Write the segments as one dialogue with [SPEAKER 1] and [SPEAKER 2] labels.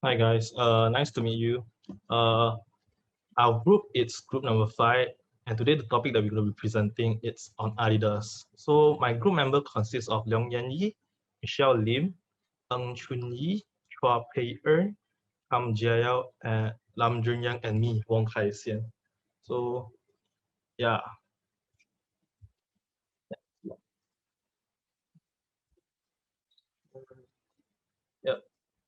[SPEAKER 1] Hi guys, nice to meet you. Our group is group number 5, and today the topic that we're going to be presenting is on Adidas. So my group member consists of Leong Yan Yi, Michelle Lim, Ng Chun Yi, Chua Pei Kam Jia Yao, and Lam Jun Yang, and me, Wong Kai Sian. So yeah, yeah.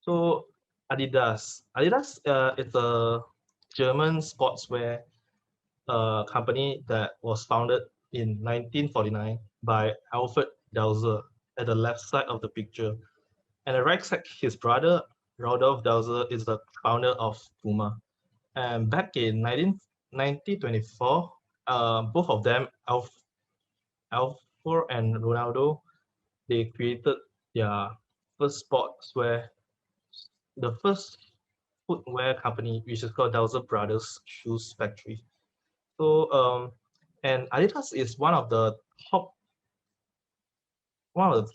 [SPEAKER 1] So Adidas is a German sportswear company that was founded in 1949 by Alfred Dauser at the left side of the picture. And the right side, his brother, Rodolphe Dauser, is the founder of Puma. And back in 1924, both of them, Alfred and Ronaldo, they created their first sportswear, the first footwear company, which is called Dauser Brothers Shoes Factory. So, and Adidas is top one of the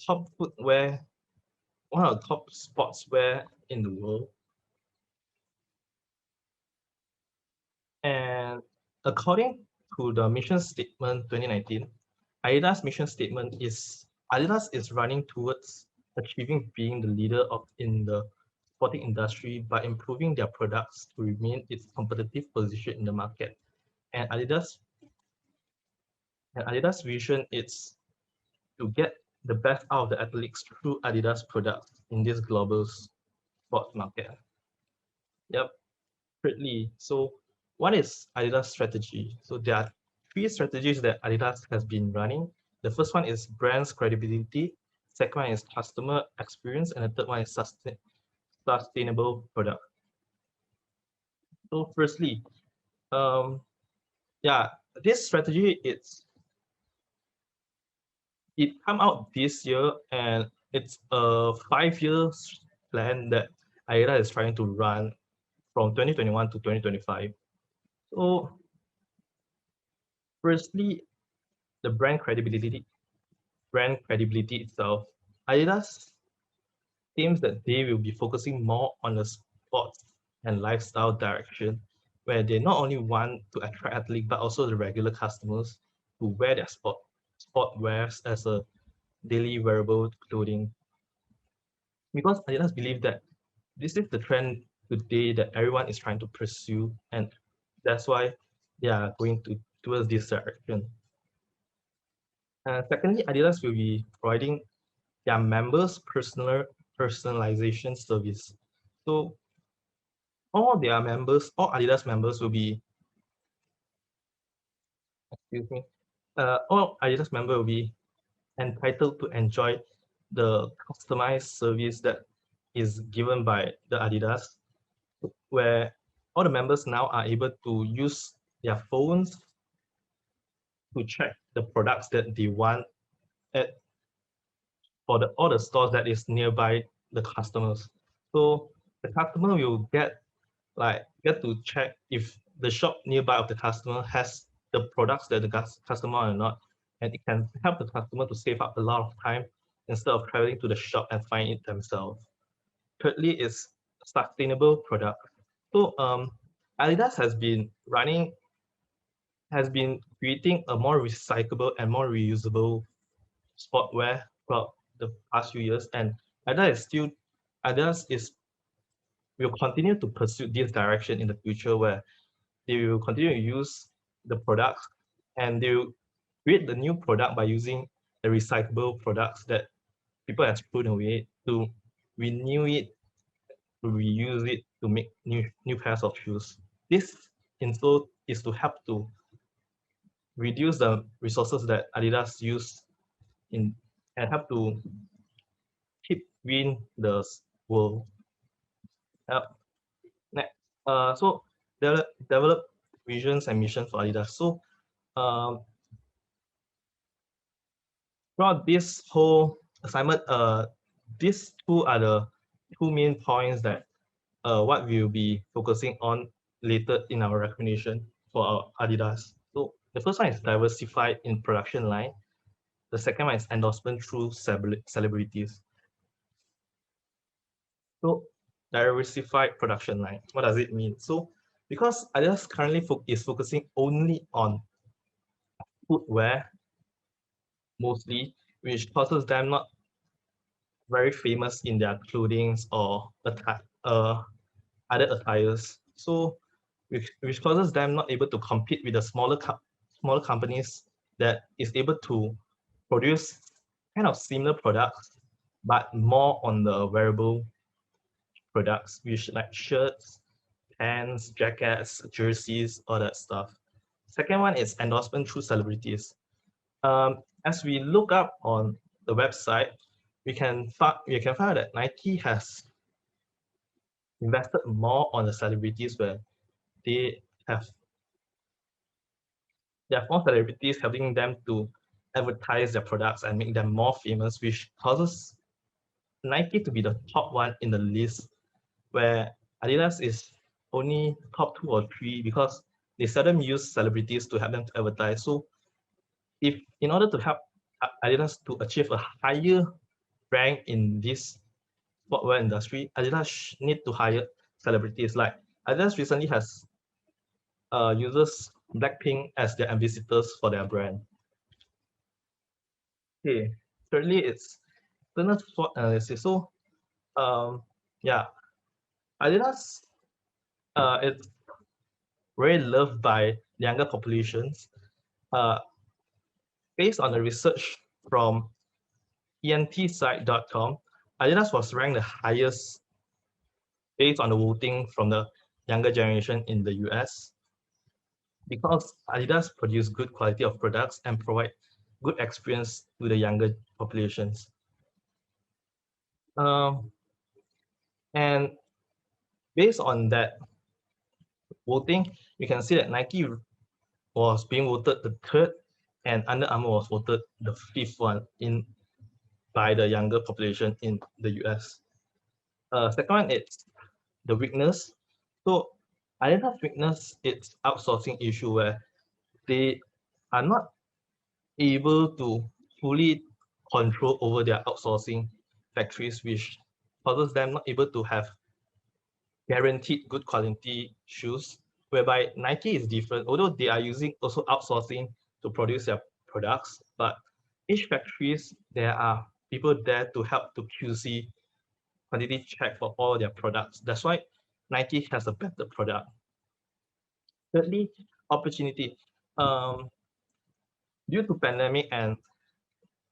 [SPEAKER 1] top footwear, one of the top sportswear in the world. And according to the mission statement 2019, Adidas mission statement is Adidas is running towards achieving being the leader in the sporting industry by improving their products to remain its competitive position in the market. And Adidas vision is to get the best out of the athletes through Adidas products in this global sports market. Yep, greatly. So what is Adidas strategy? So there are three strategies that Adidas has been running. The first one is brand's credibility. Second one is customer experience. And the third one is sustainable product. So firstly, yeah, this strategy, it come out this year, and it's a 5-year plan that Adidas is trying to run from 2021 to 2025. So firstly, the brand credibility itself. Adidas claims that they will be focusing more on the sports and lifestyle direction, where they not only want to attract athletes, but also the regular customers who wear their sport wears as a daily wearable clothing. Because Adidas believe that this is the trend today that everyone is trying to pursue, and that's why they are going towards this direction. Secondly, Adidas will be providing their members personalization service. So all Adidas members will be, excuse me, all Adidas members will be entitled to enjoy the customized service that is given by the Adidas, where all the members now are able to use their phones to check the products that they want at all the stores that is nearby the customers. So the customer will get to check if the shop nearby of the customer has the products that the customer or not, and it can help the customer to save up a lot of time instead of traveling to the shop and find it themselves. Thirdly is sustainable product. So Adidas has been creating a more recyclable and more reusable sportwear throughout the past few years, and Adidas will continue to pursue this direction in the future, where they will continue to use the products, and they will create the new product by using the recyclable products that people have thrown away to renew it, to reuse it, to make new pairs of shoes. This also is to help to reduce the resources that Adidas use in and help to keep green the world. Next, so develop visions and missions for Adidas. So um, throughout this whole assignment, these two are the two main points that what we'll be focusing on later in our recommendation for our Adidas. So the first one is diversified in production line. The second one is endorsement through celebrities. So diversified production line. What does it mean? So because Adidas currently is focusing only on footwear mostly, which causes them not very famous in their clothing or other attires. So which causes them not able to compete with the smaller companies that is able to produce kind of similar products, but more on the wearable products, which like shirts, pants, jackets, jerseys, all that stuff. Second one is endorsement through celebrities. As we look up on the website, we can find that Nike has invested more on the celebrities where they have there are more celebrities helping them to advertise their products and make them more famous, which causes Nike to be the top one in the list, where Adidas is only top 2 or 3 because they seldom use celebrities to help them to advertise. So if in order to help Adidas to achieve a higher rank in this sportswear industry, Adidas need to hire celebrities. Like Adidas recently has uses Blackpink as their ambassadors for their brand. Okay, thirdly, it's internal SWOT analysis. So, yeah, Adidas, it's very loved by younger populations. Uh, Based on the research from entsite.com, Adidas was ranked the highest based on the voting from the younger generation in the US because Adidas produce good quality of products and provide good experience to the younger populations. And based on that voting, you can see that Nike was being voted the third and Under Armour was voted the fifth one by the younger population in the US. Second one is the weakness. So Adidas weakness is outsourcing issue where they are not able to fully control over their outsourcing factories, which causes them not able to have guaranteed good quality shoes, whereby Nike is different, although they are using also outsourcing to produce their products, but each factories, there are people there to help to QC quality check for all their products. That's why Nike has a better product. Thirdly, opportunity. Due to pandemic and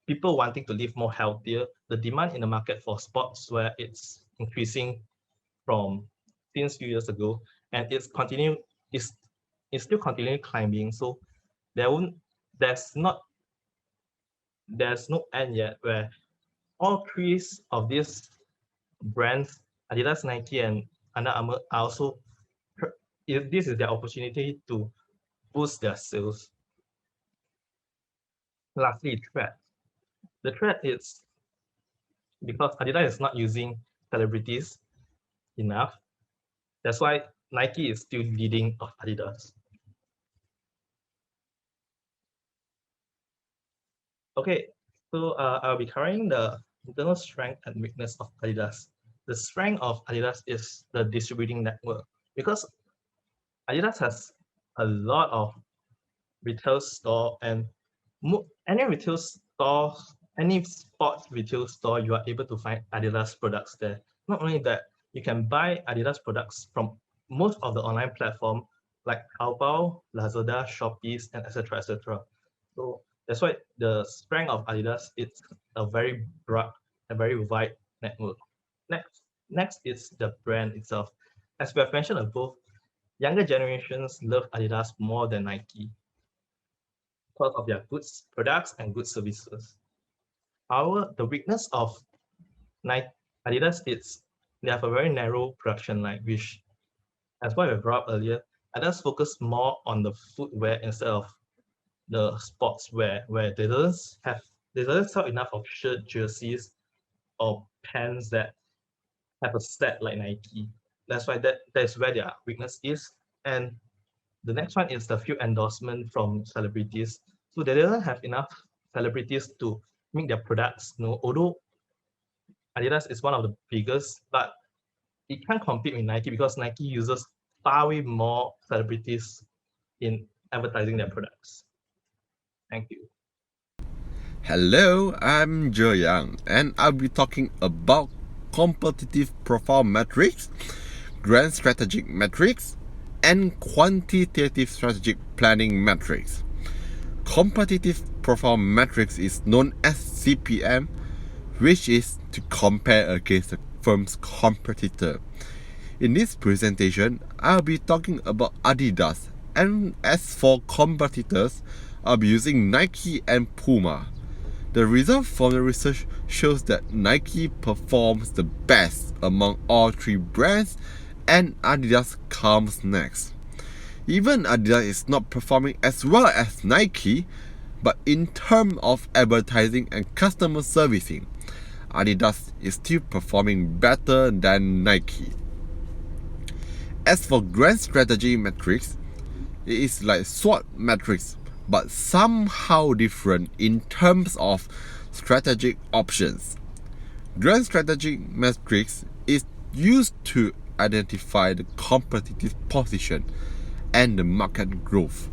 [SPEAKER 1] people wanting to live more healthier, the demand in the market for sportswear it's increasing from since few years ago, and it's still continuing climbing. So there won't there's not there's no end yet where all three of these brands, Adidas, Nike, and Under Armour, are also this is their opportunity to boost their sales. Lastly, threat. The threat is because Adidas is not using celebrities enough. That's why Nike is still leading of Adidas. Okay, so I'll be covering the internal strength and weakness of Adidas. The strength of Adidas is the distributing network because Adidas has a lot of retail store and any retail store, any sports retail store, you are able to find Adidas products there. Not only that, you can buy Adidas products from most of the online platform like Taobao, Lazada, Shopee, and etc. etc. So that's why the strength of Adidas is a very broad and very wide network. Next is the brand itself. As we have mentioned above, younger generations love Adidas more than Nike because of their good products and good services. However, the weakness of Nike Adidas is they have a very narrow production line, which, as what we brought up earlier, Adidas focus more on the footwear instead of the sportswear, where they don't sell enough of shirt, jerseys, or pants that have a set like Nike. That's why that's where their weakness is. And the next one is the few endorsement from celebrities. So they don't have enough celebrities to make their products known. Although Adidas is one of the biggest, but it can't compete with Nike because Nike uses far way more celebrities in advertising their products. Thank you.
[SPEAKER 2] Hello, I'm Joe Young, and I'll be talking about competitive profile metrics, grand strategic metrics, and quantitative strategic planning metrics. Competitive profile metrics is known as CPM, which is to compare against the firm's competitor. In this presentation, I'll be talking about Adidas, and as for competitors, I'll be using Nike and Puma. The result from the research shows that Nike performs the best among all three brands, and Adidas comes next. Even Adidas is not performing as well as Nike, but in terms of advertising and customer servicing, Adidas is still performing better than Nike. As for grand strategy metrics, it is like SWOT metrics, but somehow different in terms of strategic options. Grand strategic metrics is used to identify the competitive position and the market growth.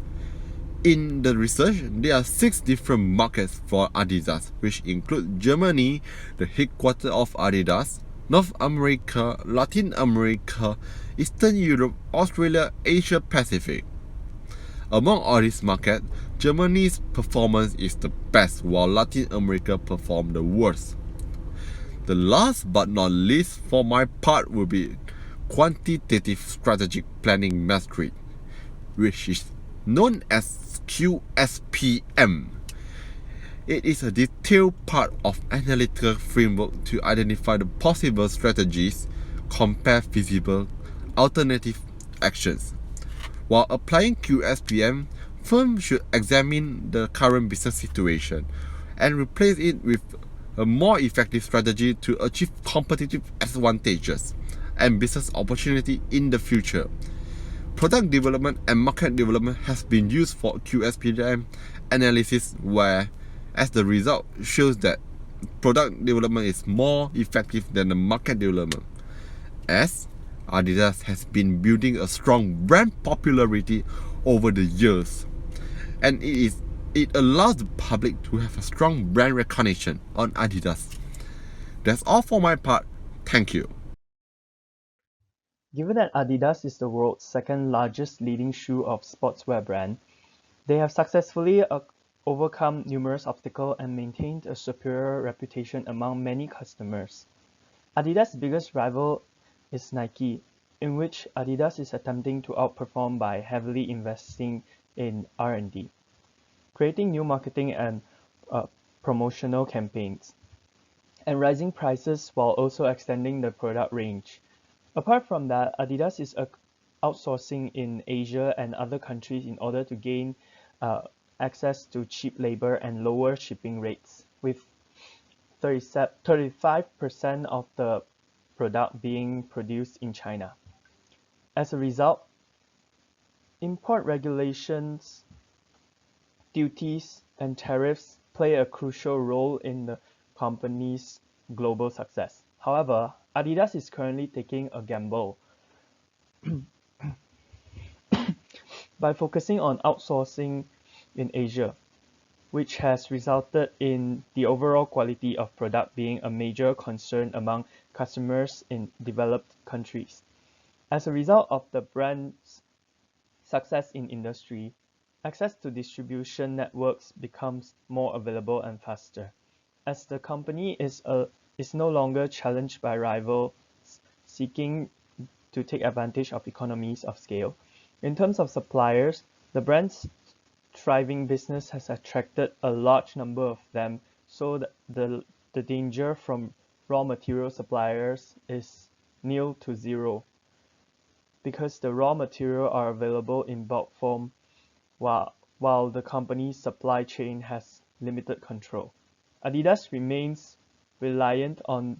[SPEAKER 2] In the research, there are 6 different markets for Adidas, which include Germany, the headquarters of Adidas, North America, Latin America, Eastern Europe, Australia, Asia Pacific. Among all these markets, Germany's performance is the best, while Latin America performed the worst. The last but not least for my part will be quantitative strategic planning metric, which is known as QSPM. It is a detailed part of analytical framework to identify the possible strategies, compare feasible alternative actions. While applying QSPM, firms should examine the current business situation and replace it with a more effective strategy to achieve competitive advantages and business opportunity in the future. Product development and market development has been used for QSPM analysis, where as the result shows that product development is more effective than the market development, as Adidas has been building a strong brand popularity over the years, and it allows the public to have a strong brand recognition on Adidas. That's all for my part. Thank you.
[SPEAKER 3] Given that Adidas is the world's second largest leading shoe of sportswear brand, they have successfully overcome numerous obstacles and maintained a superior reputation among many customers. Adidas' biggest rival is Nike, in which Adidas is attempting to outperform by heavily investing in R&D, creating new marketing and promotional campaigns, and rising prices while also extending the product range. Apart from that, Adidas is outsourcing in Asia and other countries in order to gain access to cheap labor and lower shipping rates, with 35% of the product being produced in China. As a result, import regulations, duties, and tariffs play a crucial role in the company's global success. However, Adidas is currently taking a gamble by focusing on outsourcing in Asia, which has resulted in the overall quality of product being a major concern among customers in developed countries. As a result of the brand's success in industry, access to distribution networks becomes more available and faster, as the company is no longer challenged by rivals seeking to take advantage of economies of scale. In terms of suppliers, the brand's thriving business has attracted a large number of them, so the danger from raw material suppliers is nil to zero, because the raw material are available in bulk form while the company's supply chain has limited control. Adidas remains reliant on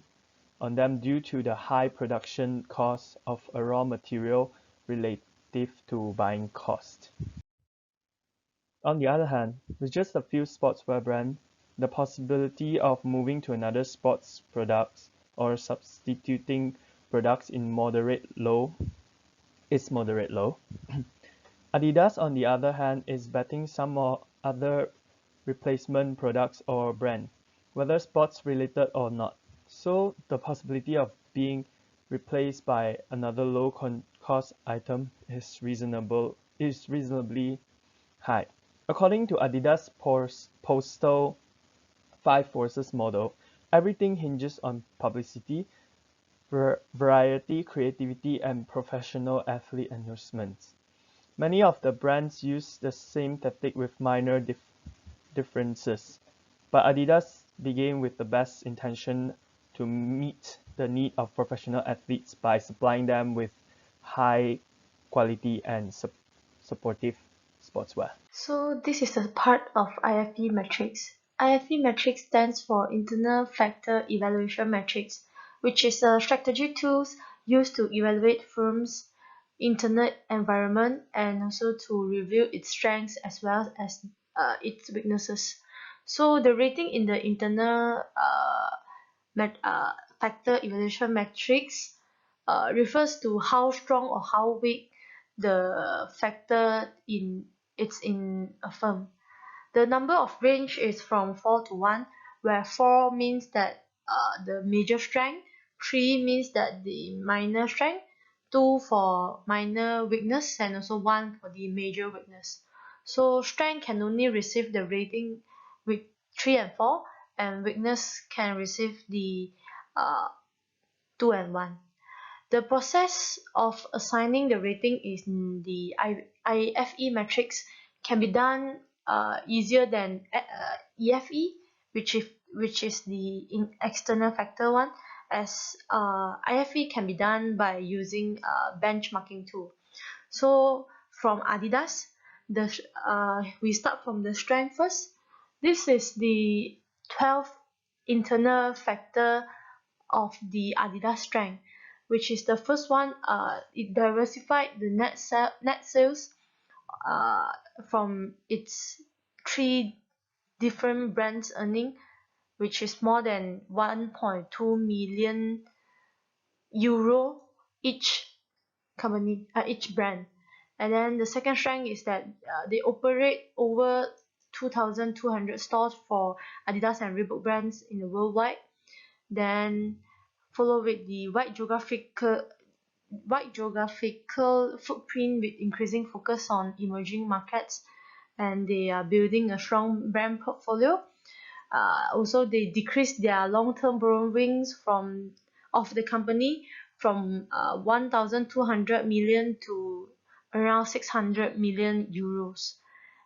[SPEAKER 3] them due to the high production cost of a raw material relative to buying cost. On the other hand, with just a few sportswear brands, the possibility of moving to another sports products or substituting products in moderate low. Adidas, on the other hand, is betting some or other replacement products or brand, whether sports related or not. So the possibility of being replaced by another low cost item is reasonably high. According to Adidas postal 5 forces model, everything hinges on publicity, variety, creativity, and professional athlete endorsements. Many of the brands use the same tactic with minor differences, but Adidas began with the best intention to meet the need of professional athletes by supplying them with high quality and supportive sportswear.
[SPEAKER 4] So this is a part of IFE metrics. IFE metrics stands for Internal Factor Evaluation Metrics, which is a strategy tools used to evaluate firms' internal environment and also to review its strengths as well as its weaknesses. So the rating in the internal factor evaluation metrics refers to how strong or how weak the factor in a firm. The number of range is from 4 to 1, where 4 means that the major strength, 3 means that the minor strength, 2 for minor weakness, and also 1 for the major weakness. So strength can only receive the rating with 3 and 4, and weakness can receive the uh, 2 and 1. The process of assigning the rating in the IFE metrics can be done easier than EFE, which is the external factor one, as IFE can be done by using benchmarking tool. So from Adidas, we start from the strength first. This is the 12th internal factor of the Adidas strength, which is the first one. It diversified the net sales from its 3 different brands earning, which is more than 1.2 million euro each company, each brand. And then the second strength is that they operate over 2,200 stores for Adidas and Reebok brands in the worldwide. Then follow with the wide geographical footprint with increasing focus on emerging markets, and they are building a strong brand portfolio. Also, they decreased their long-term borrowings of the company from 1,200 million to around 600 million euros.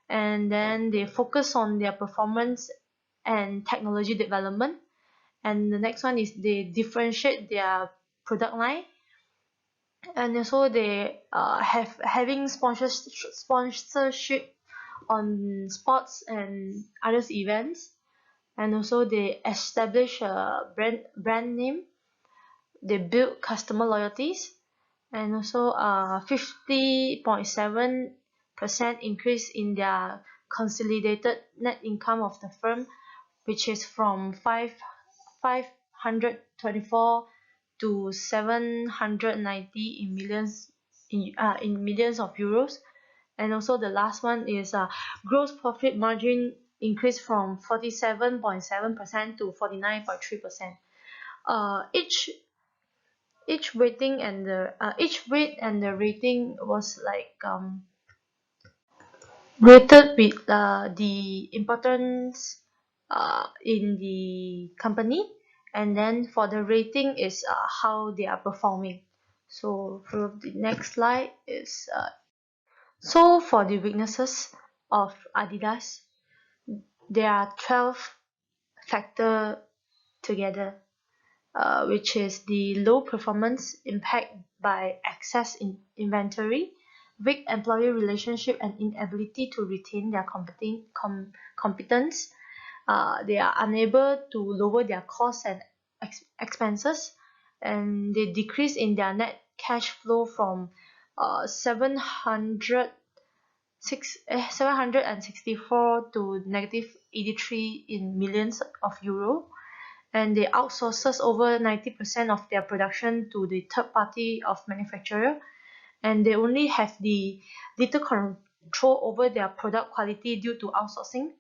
[SPEAKER 4] And then they focus on their performance and technology development. And the next one is they differentiate their product line, and also they having sponsorship on sports and others events. And also they establish a brand name, they build customer loyalties, and also 50.7% increase in their consolidated net income of the firm, which is from 524 to 790 in millions of euros. And also the last one is gross profit margin increased from 47.7% to 49.3%. Each rating and each rate and the rating was like rated with the importance in the company, and then for the rating is how they are performing. So for the next slide is so for the weaknesses of Adidas, there are 12 factor together, which is the low performance impact by excess in inventory, weak employee relationship, and inability to retain their competence. They are unable to lower their costs and expenses, and they decrease in their net cash flow from 764 to negative 83 in millions of euro. and they outsources over 90% of their production to the third party of manufacturer, and they only have the little control over their product quality due to outsourcing.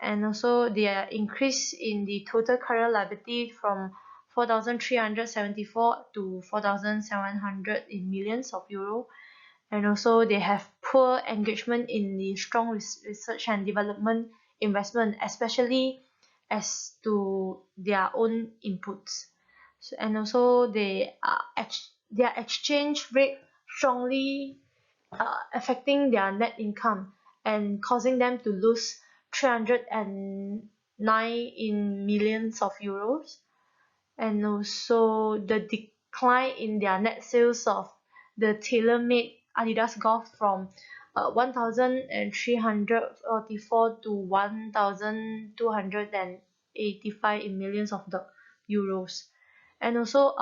[SPEAKER 4] And also their increase in the total current liability from 4,374 to 4,700 in millions of euro. And also they have poor engagement in the strong research and development investment, especially as to their own inputs. And also their exchange rate strongly affecting their net income and causing them to lose 309 in millions of euros. And also the decline in their net sales of the tailor-made Adidas Golf from 1,344 to 1,285 in millions of the euros. And also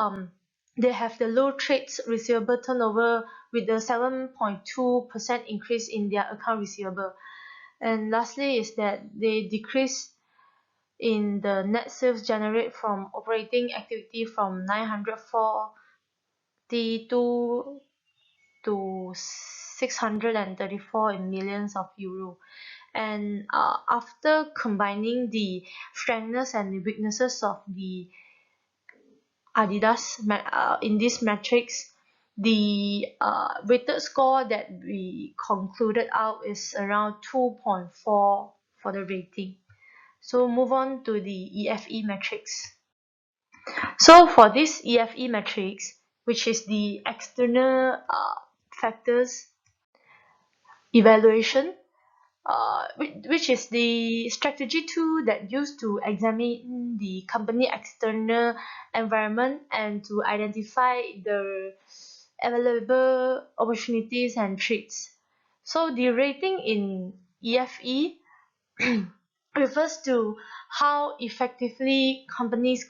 [SPEAKER 4] they have the low trades receivable turnover with a 7.2% increase in their account receivable. And lastly is that they decrease in the net sales generated from operating activity from 942 to 634 in millions of euro. And after combining the strengths and the weaknesses of the Adidas in this matrix, the weighted score that we concluded out is around 2.4 for the rating. So move on to the EFE matrix. So for this EFE matrix, which is the external factors evaluation, which is the strategy tool that used to examine the company external environment and to identify the available opportunities and threats. So the rating in EFE refers to how effectively companies'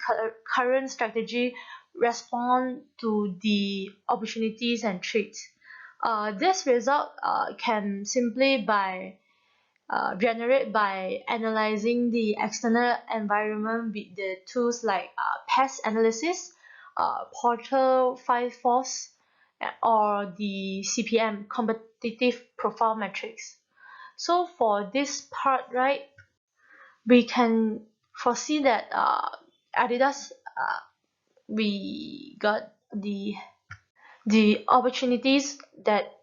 [SPEAKER 4] current strategy respond to the opportunities and threats. This result can simply generate by analyzing the external environment with the tools like pest analysis, Porter 5 Force, or the CPM, competitive profile matrix. So for this part, right, we can foresee that Adidas, we got the opportunities that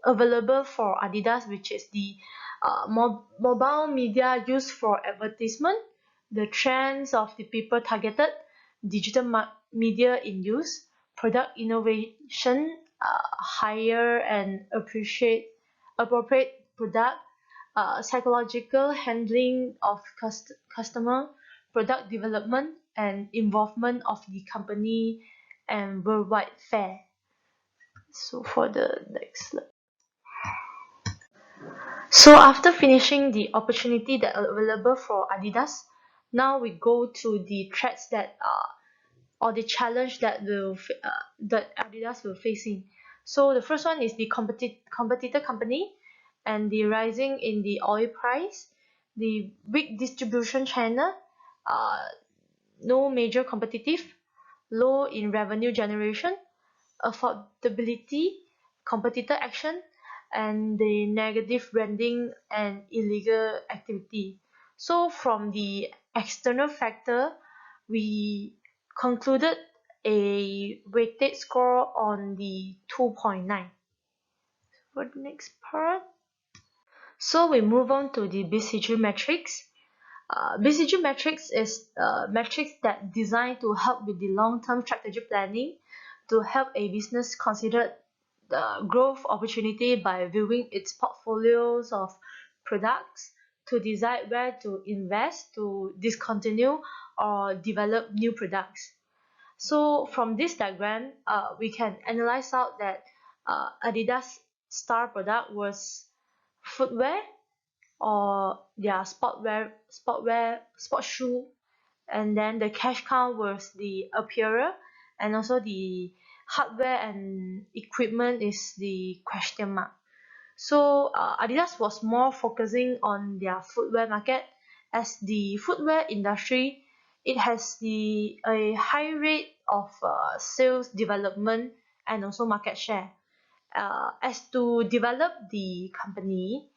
[SPEAKER 4] available for Adidas, which is the mobile media used for advertisement, the trends of the people targeted, digital media in use, product innovation, hire and appropriate product, psychological handling of customer, product development, and involvement of the company and worldwide fair. So for the next slide. So after finishing the opportunity that are available for Adidas, now we go to the threats that or the challenge that that Adidas will facing. So the first one is the competitor company and the rising in the oil price, the weak distribution channel, no major competitive, low in revenue generation, affordability, competitor action, and the negative branding and illegal activity. So from the external factor, we concluded a weighted score on the 2.9. For the next part, so we move on to the BCG matrix. BCG matrix is a matrix that designed to help with the long-term strategy planning, to help a business consider the growth opportunity by viewing its portfolios of products, to decide where to invest, to discontinue or develop new products. So from this diagram, we can analyze out that Adidas star product was footwear or their sport shoe, and then the cash cow was the apparel, and also the hardware and equipment is the question mark. So Adidas was more focusing on their footwear market, as the footwear industry it has a high rate of sales development and also market share. As to develop the company,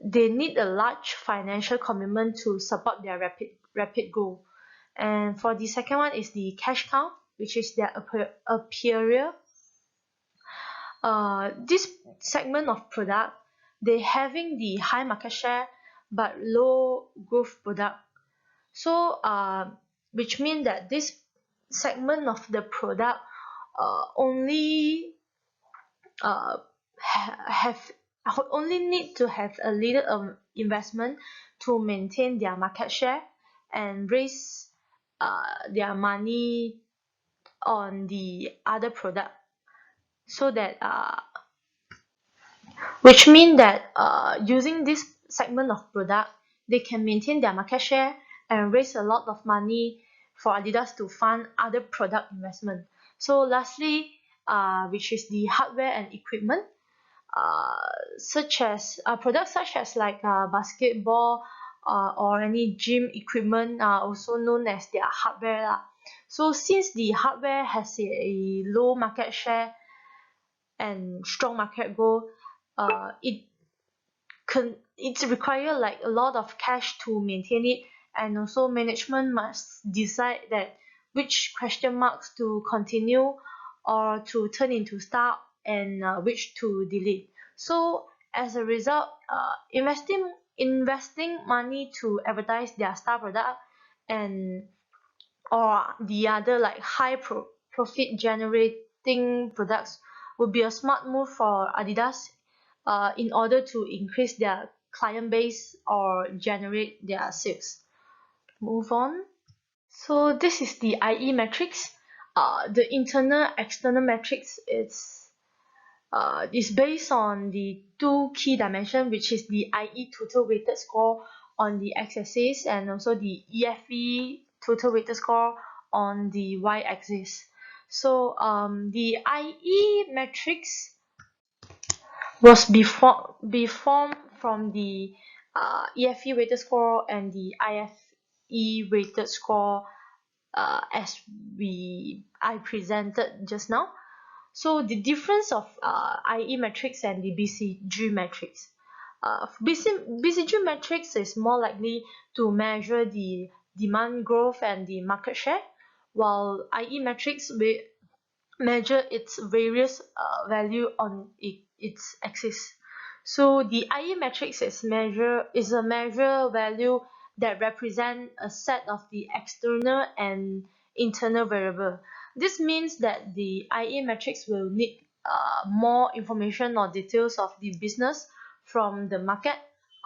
[SPEAKER 4] they need a large financial commitment to support their rapid growth. And for the second one is the cash cow, which is their apparel. This segment of product, they having the high market share but low growth product. So which mean that this segment of the product only have only need to have a little investment to maintain their market share and raise their money on the other product, so that which mean that using this segment of product, they can maintain their market share and raise a lot of money for Adidas to fund other product investment. So lastly, which is the hardware and equipment, such as products such as like basketball or any gym equipment are also known as their hardware lah. So since the hardware has a low market share and strong market growth, it require like a lot of cash to maintain it, and also management must decide that which question marks to continue or to turn into stock, and which to delete. So as a result, investing money to advertise their star product and or the other like profit generating products would be a smart move for Adidas in order to increase their client base or generate their sales. Move on. So this is the IE metrics. The internal external metrics is based on the two key dimensions, which is the IE total weighted score on the x-axis and also the EFE total weighted score on the y-axis. So the IE metrics was formed from the EFE weighted score and the IFE weighted score as I presented just now. So the difference of IE metrics and the BCG metrics. BCG metrics is more likely to measure the demand growth and the market share, while IE metrics will measure its various value on its axis. So the IE matrix is a measure value that represent a set of the external and internal variable. This means that the IE matrix will need more information or details of the business from the market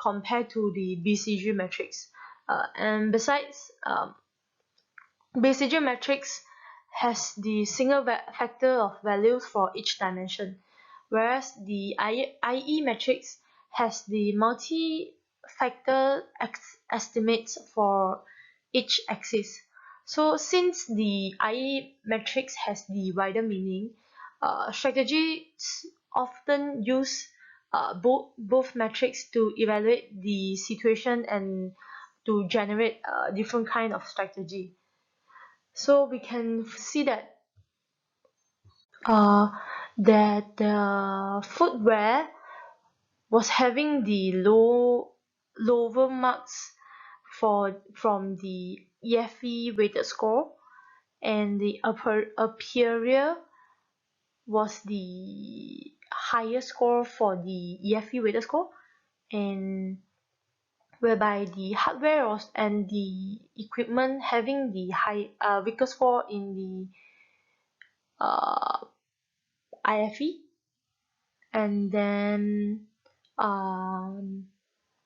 [SPEAKER 4] compared to the BCG matrix. And besides, BCG matrix has the single factor of values for each dimension, whereas the IE matrix has the multi-factor estimates for each axis. So since the IE matrix has the wider meaning, strategies often use both metrics to evaluate the situation and to generate a different kind of strategy. So we can see that the footwear was having the lower marks from the EFE weighted score, and the apparel was the higher score for the EFE weighted score, and whereby the hardware and the equipment having the weaker score in the IFE. And then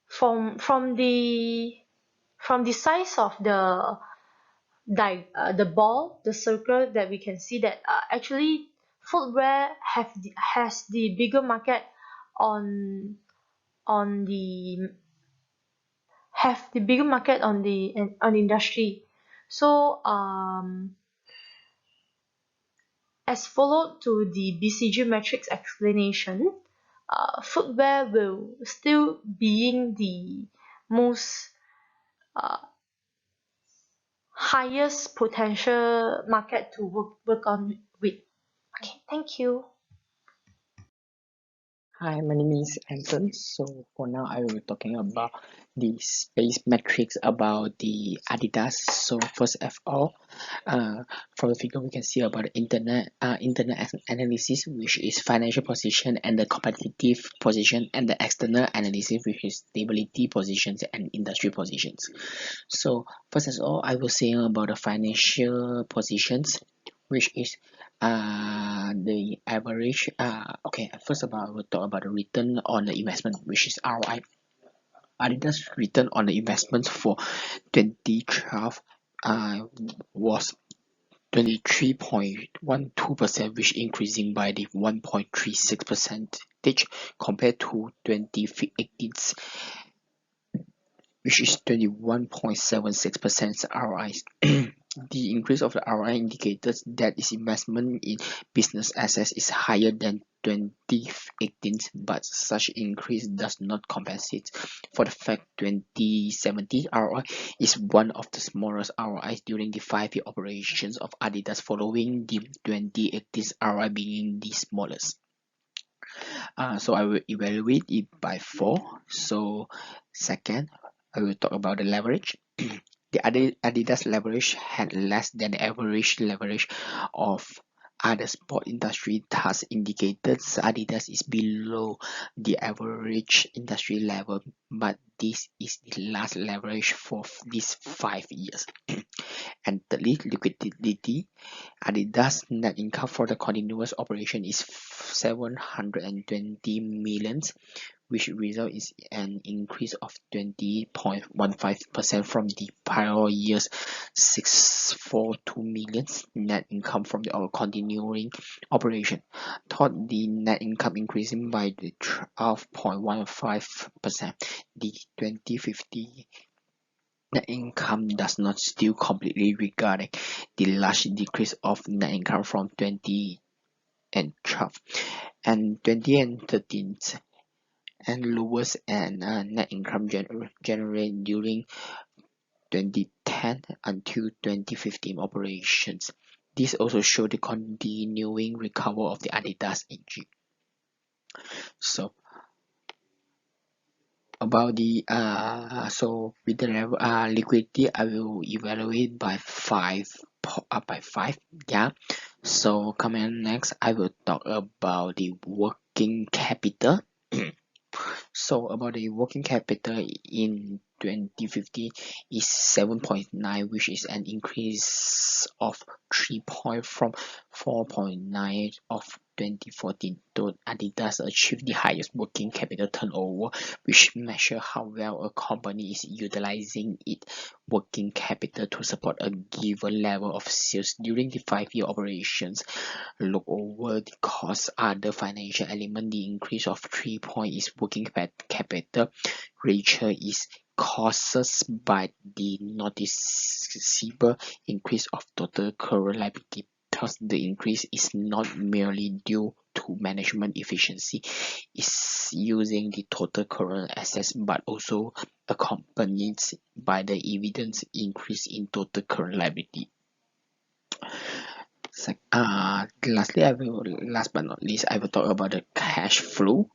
[SPEAKER 4] from the size of the ball, the circle, that we can see that actually footwear has the bigger market on the industry. So as followed to the BCG matrix explanation, footwear will still being the most highest potential market to work on with. Okay, thank you.
[SPEAKER 5] Hi, my name is Anton. So for now, I will be talking about the space metrics about the Adidas. So first of all, from the figure we can see about the internal analysis, which is financial position and the competitive position, and the external analysis, which is stability positions and industry positions. So first of all, I will say about the financial positions, which is the average okay, first of all I will talk about the return on the investment, which is ROI. Adidas return on the investment for 2012 was 23.12%, which increasing by the 1.36 percentage compared to 2018's, which is 21.76% ROI. The increase of the ROI indicators that its investment in business assets is higher than 2018, but such increase does not compensate for the fact 2017 ROI is one of the smallest ROIs during the 5-year operations of Adidas, following the 2018 ROI being the smallest. So I will evaluate it by 4. So second, I will talk about the leverage. The Adidas leverage had less than the average leverage of other sport industry, thus indicates Adidas is below the average industry level, but this is the last leverage for these 5 years. And thirdly, liquidity. Adidas net income for the continuous operation is 720 million, which result is an increase of 20.15% from the prior year's 642 million net income from the continuing operation. Thought the net income increasing by the 12.15%. The 2050 net income does not still completely regarding the large decrease of net income from 2012 and 2013, and lowest and net income generated during 2010 until 2015 operations. This also show the continuing recovery of the Adidas AG. So about the so with the liquidity, I will evaluate by 5 by 5. Yeah. So coming next, I will talk about the working capital. So about the working capital in 2015 is 7.9, which is an increase of 3 point from 4.9 of 2014. Though Adidas achieved the highest working capital turnover, which measure how well a company is utilizing its working capital to support a given level of sales during the 5-year operations. Look over the cost other financial element. The increase of 3 point is working capital ratio is caused by the noticeable increase of total current liability. Thus, the increase is not merely due to management efficiency is using the total current assets, but also accompanied by the evident increase in total current liability. Lastly, last but not least, I will talk about the cash flow.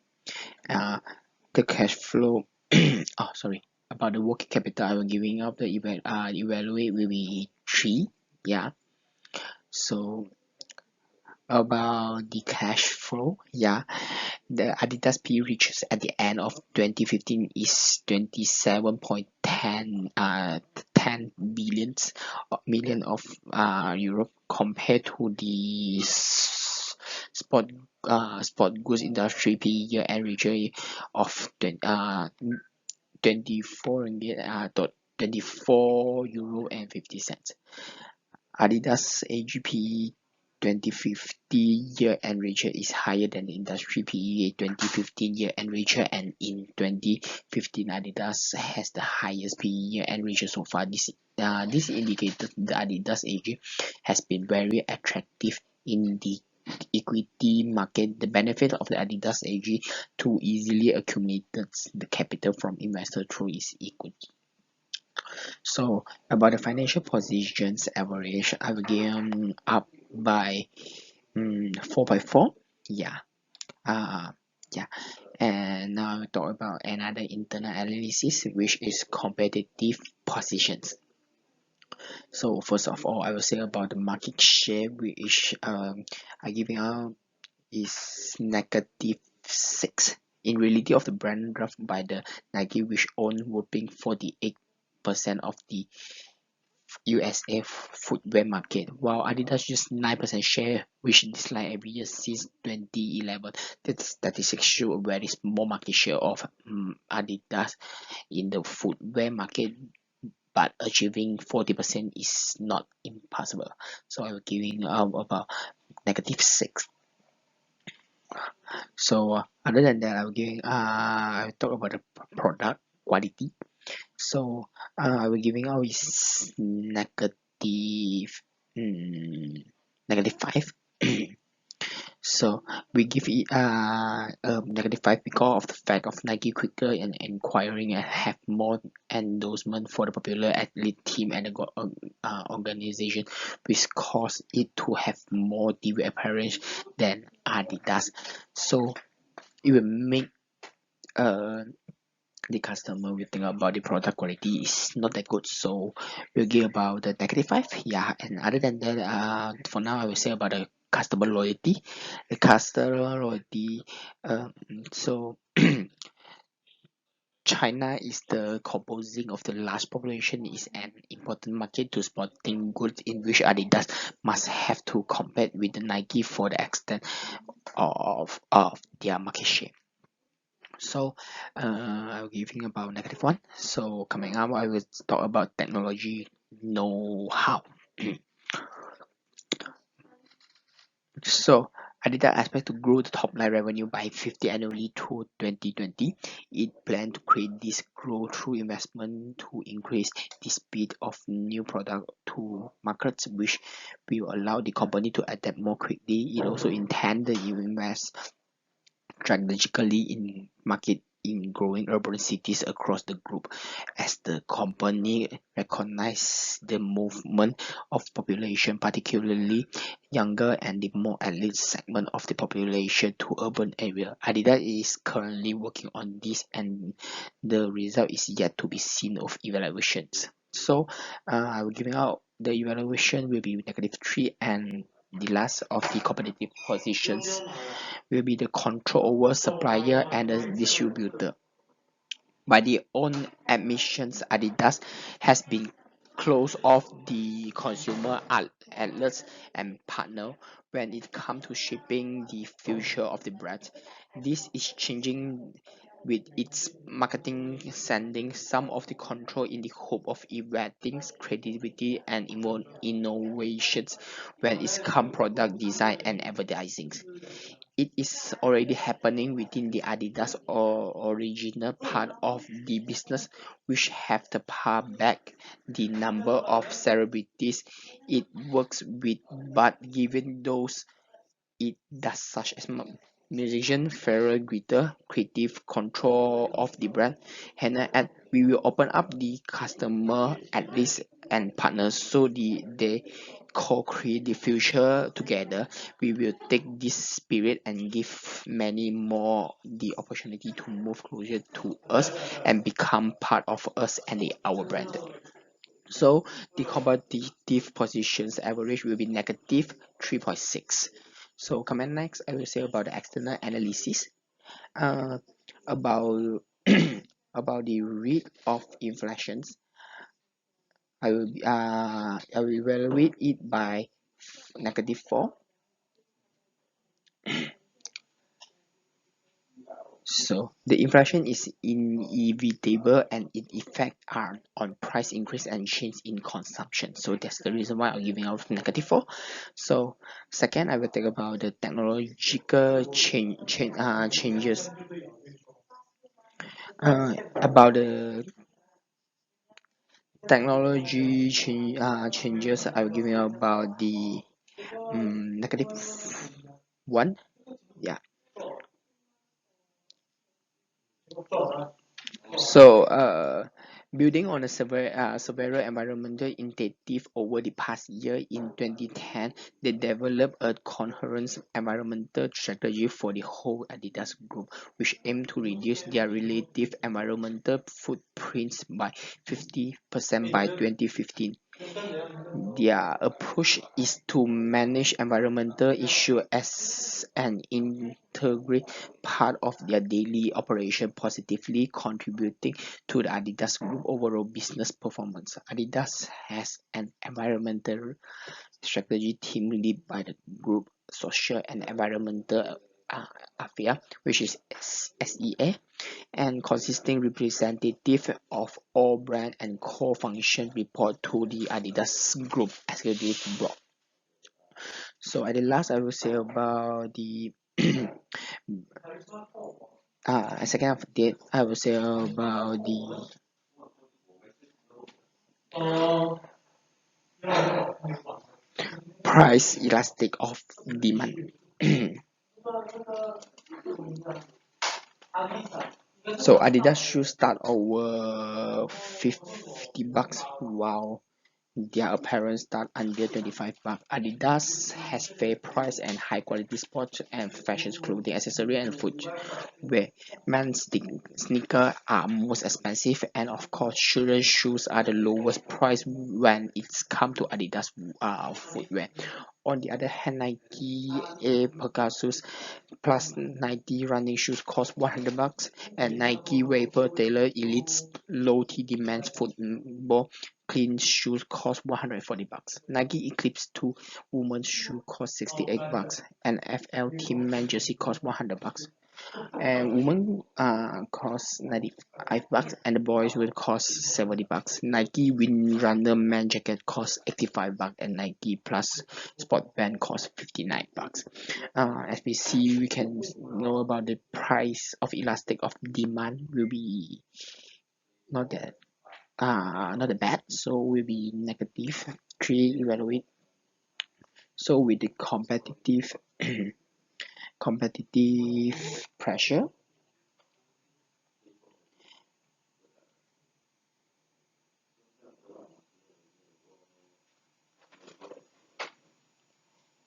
[SPEAKER 5] The cash flow. Oh, sorry. About the working capital, I will giving up the evaluate will be 3. Yeah. So about the cash flow, yeah, the Adidas P reaches at the end of 2015 is 27.10 10 million of euro, compared to the sport goods industry P year end ratio of 24 ringgit, 24 euro and 50 cents. Adidas AGP 2050 year-end ratio is higher than the industry PEA 2015 year-end ratio, and in 2015 Adidas has the highest PE year-end ratio so far. This indicated the Adidas AG has been very attractive in the equity market. The benefit of the Adidas AG to easily accumulate the capital from investors through its equity. So about the financial positions average, I will give up by 4.4. Yeah. Uh, yeah. And now we talk about another internal analysis, which is competitive positions. So first of all, I will say about the market share, which I giving out is -6. In reality of the brand draft by the Nike, which own whopping 48% of the USA footwear market, while Adidas just 9% share, which declined every year since 2011. That statistics show a very small market share of Adidas in the footwear market, but achieving 40% is not impossible. So I'm giving about -6. So other than that, I'll talk about the product quality. So I will giving out is -5. So we give it a -5 because of the fact of Nike quicker and inquiring and have more endorsement for the popular athlete team and the organization, which cause it to have more TV appearance than Adidas. So it will make the customer will think about the product quality is not that good, so we'll give about the -5. Yeah, and other than that, for now I will say about the customer loyalty. The customer loyalty, so China is the composing of the large population is an important market to sporting goods, in which Adidas must have to compete with the Nike for the extent of their market share. So I'm giving about -1. So coming up, I will talk about technology know-how. So Adidas expects to grow the top line revenue by 50 annually to 2020. It plans to create this growth through investment to increase the speed of new product to markets, which will allow the company to adapt more quickly. It also intends to invest strategically in market in growing urban cities across the group, as the company recognizes the movement of population, particularly younger and the more elite segment of the population, to urban area. Adidas is currently working on this, and the result is yet to be seen of evaluations. So I will giving out the evaluation will be -3, and the last of the competitive positions will be the control over supplier and the distributor. By their own admissions, Adidas has been closed off the consumer outlets and partner when it comes to shaping the future of the brand. This is changing with its marketing sending some of the control in the hope of evaluating creativity and innovations when it comes product design and advertising. It is already happening within the Adidas or original part of the business, which have to power back the number of celebrities it works with, but given those it does, such as musician, fairer, greater creative control of the brand, and we will open up the customer at least and partners, so they co-create the future together. We will take this spirit and give many more the opportunity to move closer to us and become part of us and our brand. So the competitive positions average will be -3.6. So comment next, I will say about the external analysis. Uh, about about the rate of inflations. I will evaluate it by -4. So the inflation is inevitable and its effects are on price increase and change in consumption. So that's the reason why I'm giving out -4. So second, I will talk about the technological changes. About the changes, I'm giving out about the -1. Yeah. So Building on several environmental initiatives over the past year, in 2010, they developed a coherent environmental strategy for the whole Adidas Group, which aimed to reduce their relative environmental footprints by 50% by 2015. Their approach is to manage environmental issues as an integral part of their daily operation, positively contributing to the Adidas Group overall business performance. Adidas has an environmental strategy team led by the Group Social and Environmental Affairs, which is SEA, and consisting representative of all brand and core function report to the Adidas Group Executive Board. So at the last, I will say about the second update. I will say about the price elastic of demand. So Adidas shoes start over $50, while their apparel start under $25. Adidas has fair price and high quality sports and fashion clothing, accessory and footwear. Men's sneakers are most expensive, and of course children's shoes are the lowest price when it's come to Adidas footwear. On the other hand, Nike Air Pegasus plus Nike running shoes cost $100, and Nike Vapor Taylor Elite's low T demand football clean shoes cost $140. Nike Eclipse 2 women's shoe cost $68, and FL Team Man jersey cost $100. And women cost $95, and the boys will cost $70. Nike Windrunner man jacket costs $85, and Nike Plus Sport Band costs $59. As we see, we can know about the price of elastic of demand will be not that bad, so will be negative. 3 evaluate. So with the competitive pressure,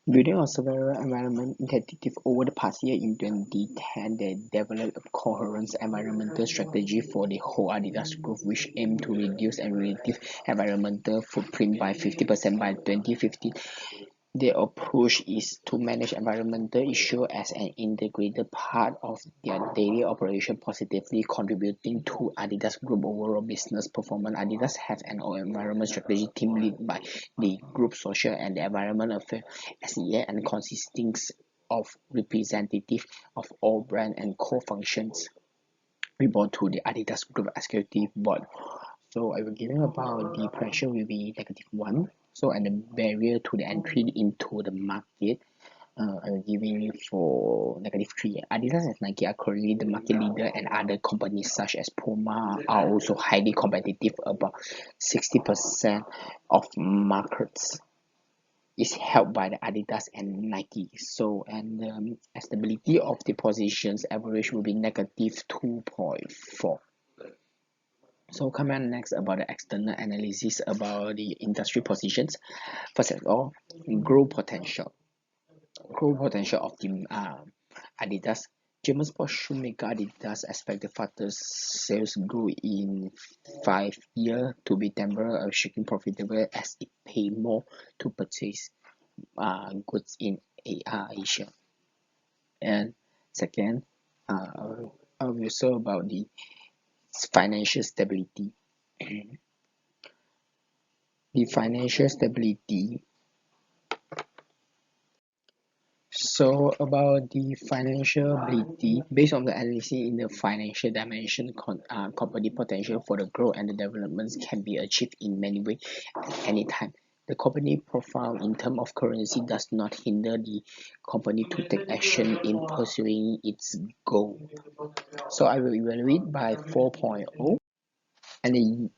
[SPEAKER 5] building on several environment initiatives over the past year, in 2010, they developed a coherent environmental strategy for the whole Adidas Group, which aimed to reduce and relative environmental footprint by 50% by 2015. Their approach is to manage environmental issues as an integrated part of their daily operation, positively contributing to Adidas Group overall business performance. Adidas has an environment strategy team led by the Group Social and Environment Affairs (SEA) and consisting of representatives of all brand and core functions report to the Adidas Group Executive Board. So I will give you about the pressure will be -1. So and the barrier to the entry into the market, I will give you for -3. Adidas and Nike are currently the market leader, and other companies such as Puma are also highly competitive. About 60% of markets is held by the Adidas and Nike. So and the stability of the positions average will be -2.4. So coming on next about the external analysis about the industry positions. First of all, growth potential. Growth potential of the Adidas. German sports shoemaker Adidas expect the fastest sales growth in 5 years to be temporary shaking profitable as it pay more to purchase goods in Asia. And second, I will say about the financial stability. The financial stability. So about the financial ability, based on the analysis in the financial dimension, company potential for the growth and the developments can be achieved in many ways at any time. The company profile in terms of currency does not hinder the company to take action in pursuing its goal. So I will evaluate by 4.0, and the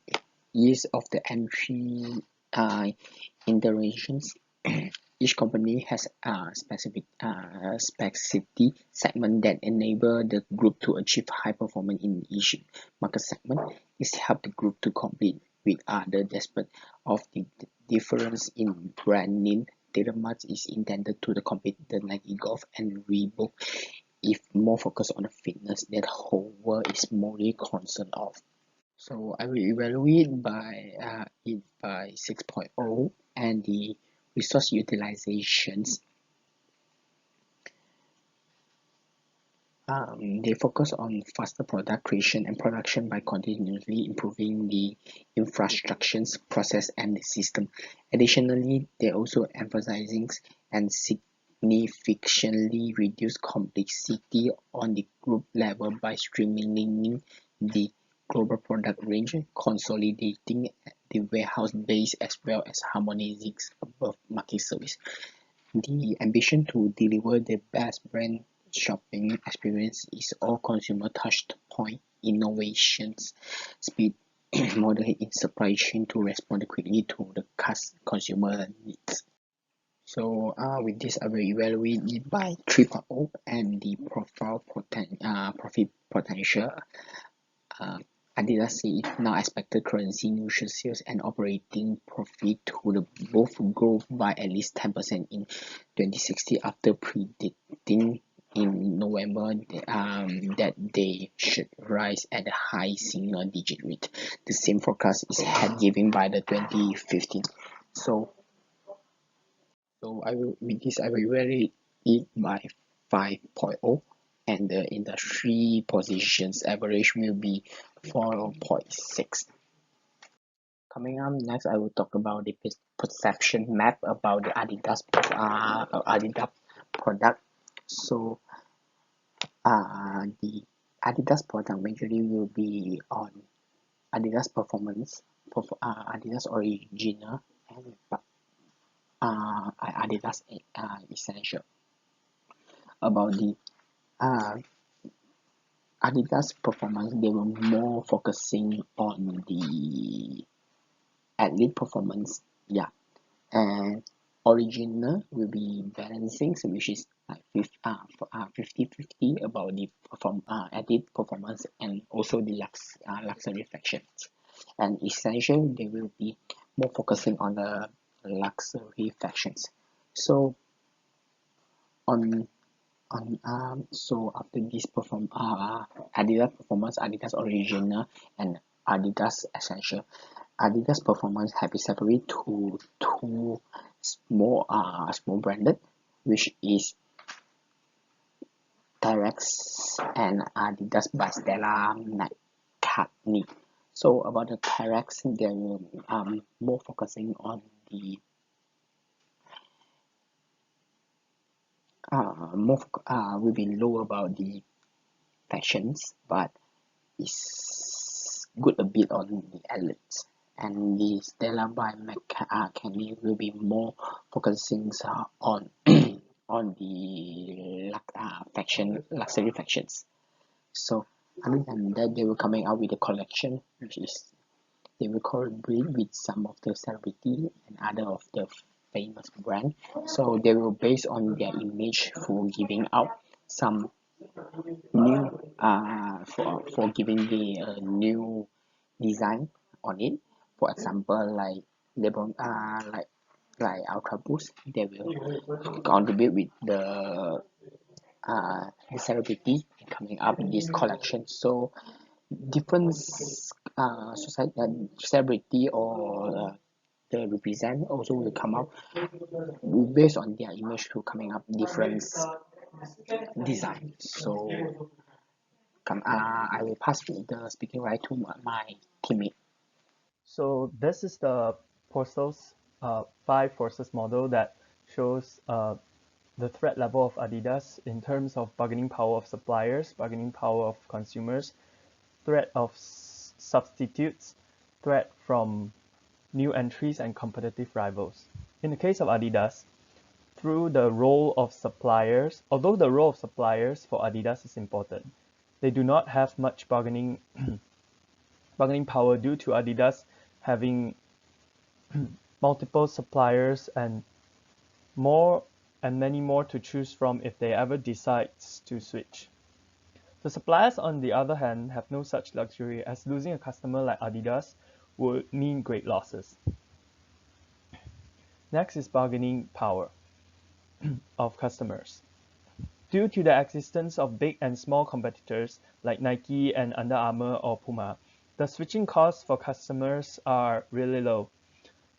[SPEAKER 5] years of the entry interventions each company has a specific specificity segment that enable the group to achieve high performance in each market segment. It helps the group to compete with other despite of the difference in brand name. Adidas is intended to the competitor Nike Golf and Reebok if more focused on the fitness that Hoover is mostly concerned of. So I will evaluate it by 6.0 and the resource utilizations. They focus on faster product creation and production by continuously improving the infrastructures, process, and the system. Additionally, they also emphasizing and significantly reduce complexity on the group level by streamlining the global product range, consolidating the warehouse base as well as harmonizing above market service. The ambition to deliver the best brand shopping experience is all consumer touch point innovations, speed, model in supply chain to respond quickly to the consumer needs. So with this, I will evaluate it by 3.0 and the profit potential. Adidas say it now expected currency neutral sales and operating profit to both grow by at least 10% in 2060 after predicting in November that they should rise at a high single digit rate. The same forecast is had given by the 2015. So I will evaluate it by 5.0 and the industry positions average will be 4.6. Coming up next, I will talk about the perception map about the Adidas product. So the Adidas product majorly will be on Adidas Performance, Adidas Original, and Adidas Essential. About the Adidas Performance, they were more focusing on the athlete performance, and Original will be balancing, which is like 50-50 about the athlete performance and also the luxury factions. And Essential, they will be more focusing on the luxury factions. So so after this Adidas Performance, Adidas Original, and Adidas Essential, Adidas Performance have been separated to two small branded, which is T-Rex and Adidas by Stella McCartney. So about the T-Rex, they will more focusing on the will be low about the fashions, but it's good a bit on the athletes. And the Stella by McCartney will be more focusing on on the luxury factions. So other than that, they will coming out with a collection, which is they will collaborate with some of the celebrity and other of the famous brand. So they will base on their image for giving out some new for giving the new design on it. For example, like LeBron like Ultra Boost, they will contribute with the celebrity coming up in this collection. So different society celebrity or they represent also will come up based on their image to coming up different design. So I will pass the speaking right to my teammate.
[SPEAKER 3] So this is the Porcel's 5 forces model that shows the threat level of Adidas in terms of bargaining power of suppliers, bargaining power of consumers, threat of substitutes, threat from new entries, and competitive rivals. In the case of Adidas, through the role of suppliers, although the role of suppliers for Adidas is important, they do not have much bargaining power due to Adidas having multiple suppliers and more and many more to choose from if they ever decide to switch. The suppliers, on the other hand, have no such luxury, as losing a customer like Adidas would mean great losses. Next is bargaining power of customers. Due to the existence of big and small competitors like Nike and Under Armour or Puma, the switching costs for customers are really low.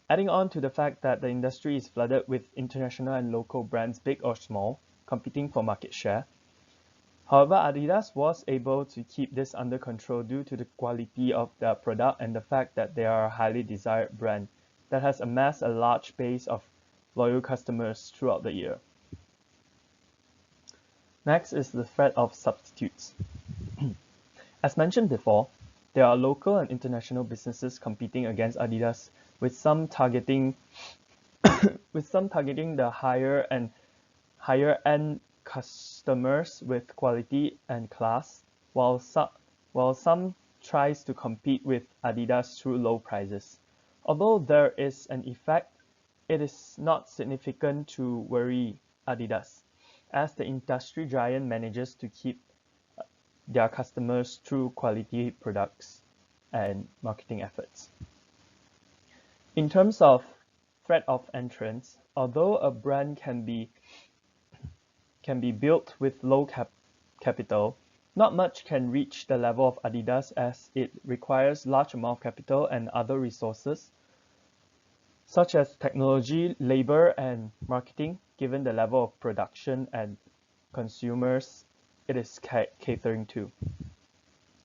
[SPEAKER 3] Adding on to the fact that the industry is flooded with international and local brands, big or small, competing for market share. However, Adidas was able to keep this under control due to the quality of their product and the fact that they are a highly desired brand that has amassed a large base of loyal customers throughout the year. Next is the threat of substitutes. As mentioned before, there are local and international businesses competing against Adidas, with some targeting the higher end customers with quality and class, while some tries to compete with Adidas through low prices. Although there is an effect, it is not significant to worry Adidas, as the industry giant manages to keep their customers through quality products and marketing efforts. In terms of threat of entrance, although a brand can be built with low capital, not much can reach the level of Adidas, as it requires large amount of capital and other resources such as technology, labor, and marketing, given the level of production and consumers it is catering to.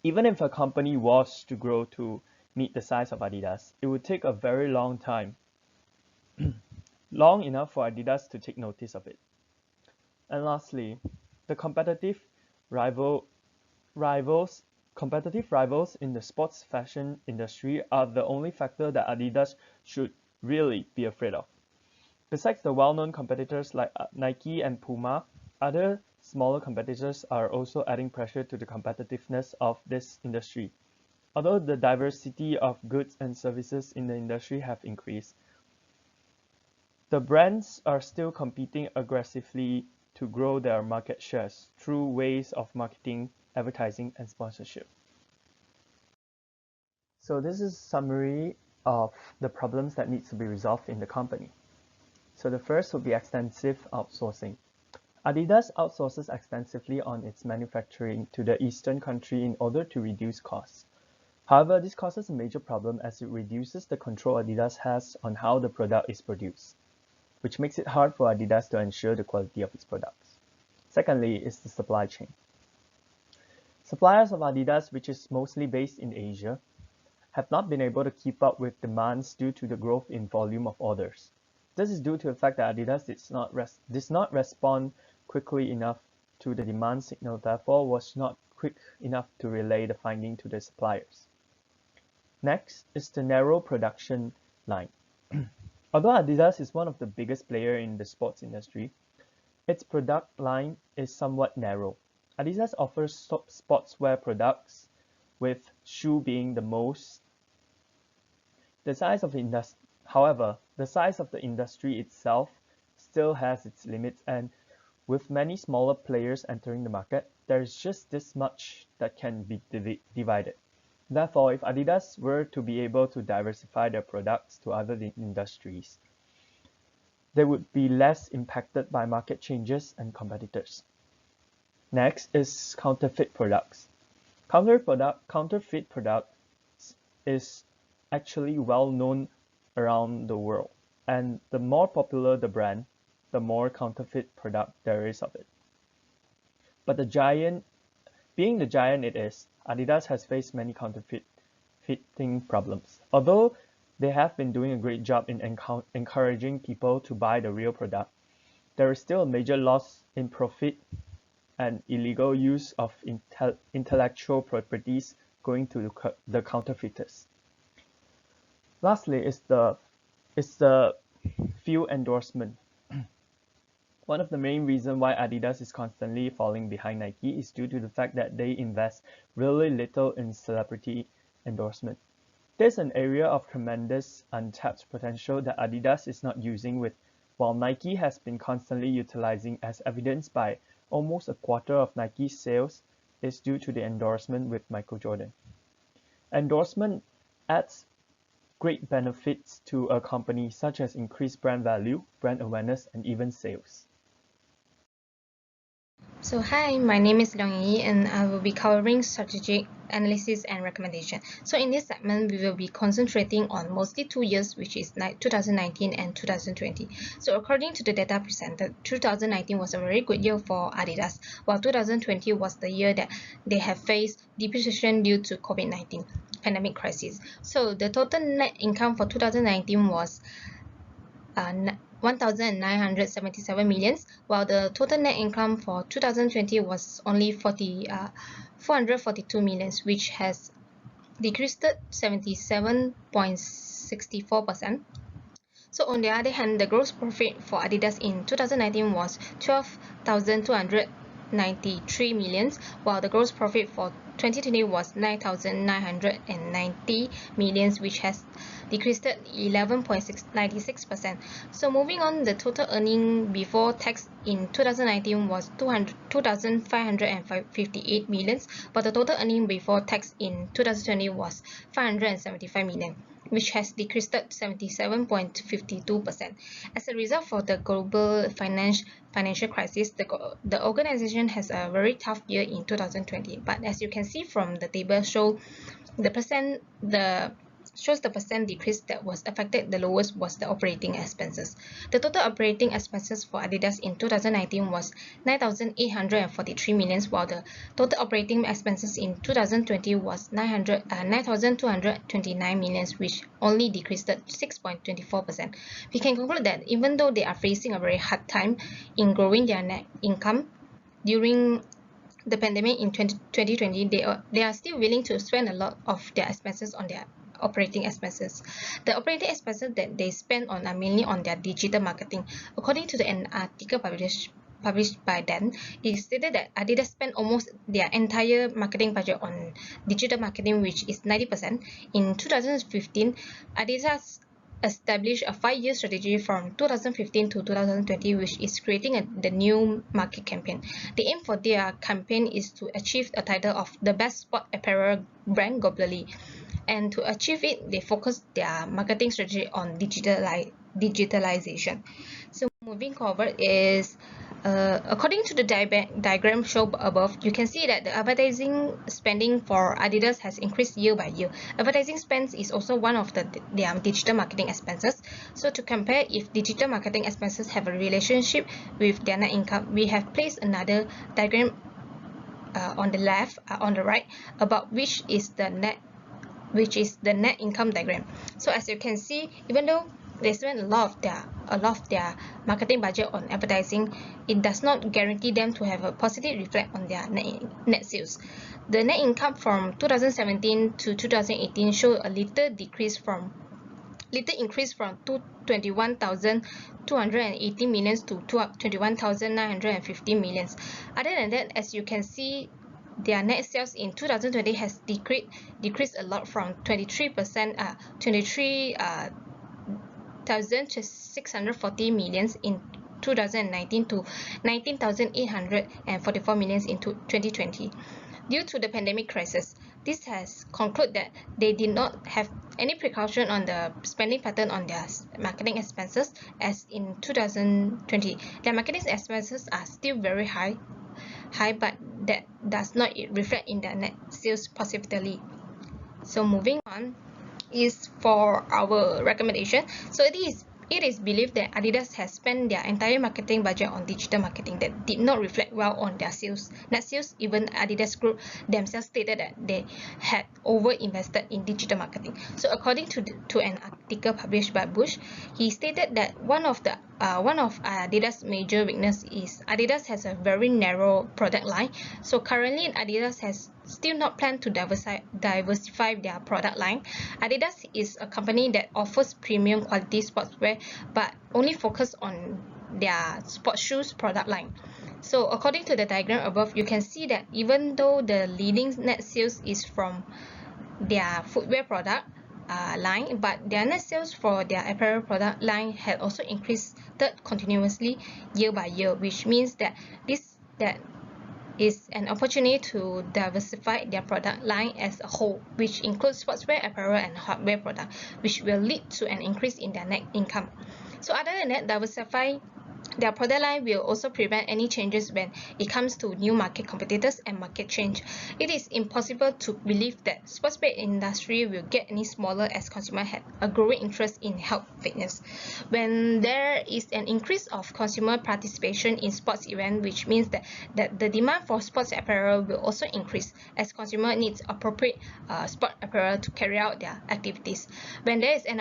[SPEAKER 3] Even if a company was to grow to meet the size of Adidas, it would take a very long time, long enough for Adidas to take notice of it. And lastly, the competitive rivals in the sports fashion industry are the only factor that Adidas should really be afraid of. Besides the well-known competitors like Nike and Puma, other smaller competitors are also adding pressure to the competitiveness of this industry. Although the diversity of goods and services in the industry have increased, the brands are still competing aggressively to grow their market shares through ways of marketing, advertising, and sponsorship. So this is a summary of the problems that needs to be resolved in the company. So the first will be extensive outsourcing. Adidas outsources extensively on its manufacturing to the eastern country in order to reduce costs. However, this causes a major problem as it reduces the control Adidas has on how the product is produced, which makes it hard for Adidas to ensure the quality of its products. Secondly is the supply chain. Suppliers of Adidas, which is mostly based in Asia, have not been able to keep up with demands due to the growth in volume of orders. This is due to the fact that Adidas did not respond quickly enough to the demand signal, therefore was not quick enough to relay the finding to the suppliers. Next is the narrow production line. Although Adidas is one of the biggest players in the sports industry, its product line is somewhat narrow. Adidas offers sportswear products, with shoe being the most. However, the size of the industry itself still has its limits, and with many smaller players entering the market, there is just this much that can be divided. Therefore, if Adidas were to be able to diversify their products to other industries, they would be less impacted by market changes and competitors. Next is counterfeit products. Counterfeit products is actually well known around the world, and the more popular the brand, the more counterfeit product there is of it. But being the giant it is, Adidas has faced many counterfeiting problems. Although they have been doing a great job in encouraging people to buy the real product, there is still a major loss in profit and illegal use of intellectual properties going to the counterfeiters. Lastly is the few endorsement. One of the main reasons why Adidas is constantly falling behind Nike is due to the fact that they invest really little in celebrity endorsement. There's an area of tremendous untapped potential that Adidas is not using with while Nike has been constantly utilizing, as evidenced by almost a quarter of Nike's sales is due to the endorsement with Michael Jordan. Endorsement adds great benefits to a company, such as increased brand value, brand awareness, and even sales.
[SPEAKER 6] So hi, my name is Leong Yi and I will be covering strategic analysis and recommendation. So in this segment, we will be concentrating on mostly 2 years, which is 2019 and 2020. So according to the data presented, 2019 was a very good year for Adidas, while 2020 was the year that they have faced depreciation due to COVID-19 pandemic crisis. So the total net income for 2019 was 1,977 millions, while the total net income for 2020 was only 442 millions, which has decreased 77.64%. So on the other hand, the gross profit for Adidas in 2019 was 12,293 millions, while the gross profit for 2020 was 9,990 millions, which has decreased 11.96%. So moving on, the total earning before tax in 2019 was 2,558 millions, but the total earning before tax in 2020 was 575 million, which has decreased 77.52%. As a result of the global financial crisis, the organization has a very tough year in 2020. But as you can see from the table, shows the percent decrease that was affected the lowest was the operating expenses. The total operating expenses for Adidas in 2019 was 9,843 millions, while the total operating expenses in 2020 was 9,229 millions, which only decreased 6.24%. We can conclude that even though they are facing a very hard time in growing their net income during the pandemic in 2020, they are still willing to spend a lot of their expenses on their operating expenses. The operating expenses that they spend on are mainly on their digital marketing. According to an article published by them, it stated that Adidas spent almost their entire marketing budget on digital marketing, which is 90%. In 2015, Adidas established a 5-year strategy from 2015 to 2020, which is creating the new market campaign. The aim for their campaign is to achieve a title of the best sport apparel brand globally. And to achieve it, they focus their marketing strategy on digitalization. So moving forward is, according to the diagram shown above, you can see that the advertising spending for Adidas has increased year by year. Advertising spends is also one of their digital marketing expenses. So to compare if digital marketing expenses have a relationship with their net income, we have placed another diagram on the right, about which is the net income diagram. So as you can see, even though they spend a lot of their marketing budget on advertising, it does not guarantee them to have a positive reflect on their net sales. The net income from 2017 to 2018 showed a little increase from 21,280 millions to 21,950 millions. Other than that, as you can see, their net sales in 2020 has decreased a lot from 23,640 millions in 2019 to 19,844 millions in 2020. Due to the pandemic crisis, this has concluded that they did not have any precaution on the spending pattern on their marketing expenses, as in 2020. Their marketing expenses are still very high, but that does not reflect in their net sales positively. So moving on is for our recommendation. So it is believed that Adidas has spent their entire marketing budget on digital marketing that did not reflect well on their net sales. Even Adidas Group themselves stated that they had over-invested in digital marketing. So according to an article published by Bush, he stated that one of Adidas' major weakness is Adidas has a very narrow product line. So currently Adidas has still not planned to diversify their product line. Adidas is a company that offers premium quality sportswear but only focus on their sports shoes product line. So according to the diagram above, you can see that even though the leading net sales is from their footwear product line, but their net sales for their apparel product line had also increased projected continuously year by year, which means that that is an opportunity to diversify their product line as a whole, which includes sportswear, apparel, and hardware products, which will lead to an increase in their net income. So other than that, diversify their product line will also prevent any changes when it comes to new market competitors and market change. It is impossible to believe that sportswear industry will get any smaller as consumers have a growing interest in health fitness. When there is an increase of consumer participation in sports events, which means that the demand for sports apparel will also increase as consumer needs appropriate sport apparel to carry out their activities. When there is an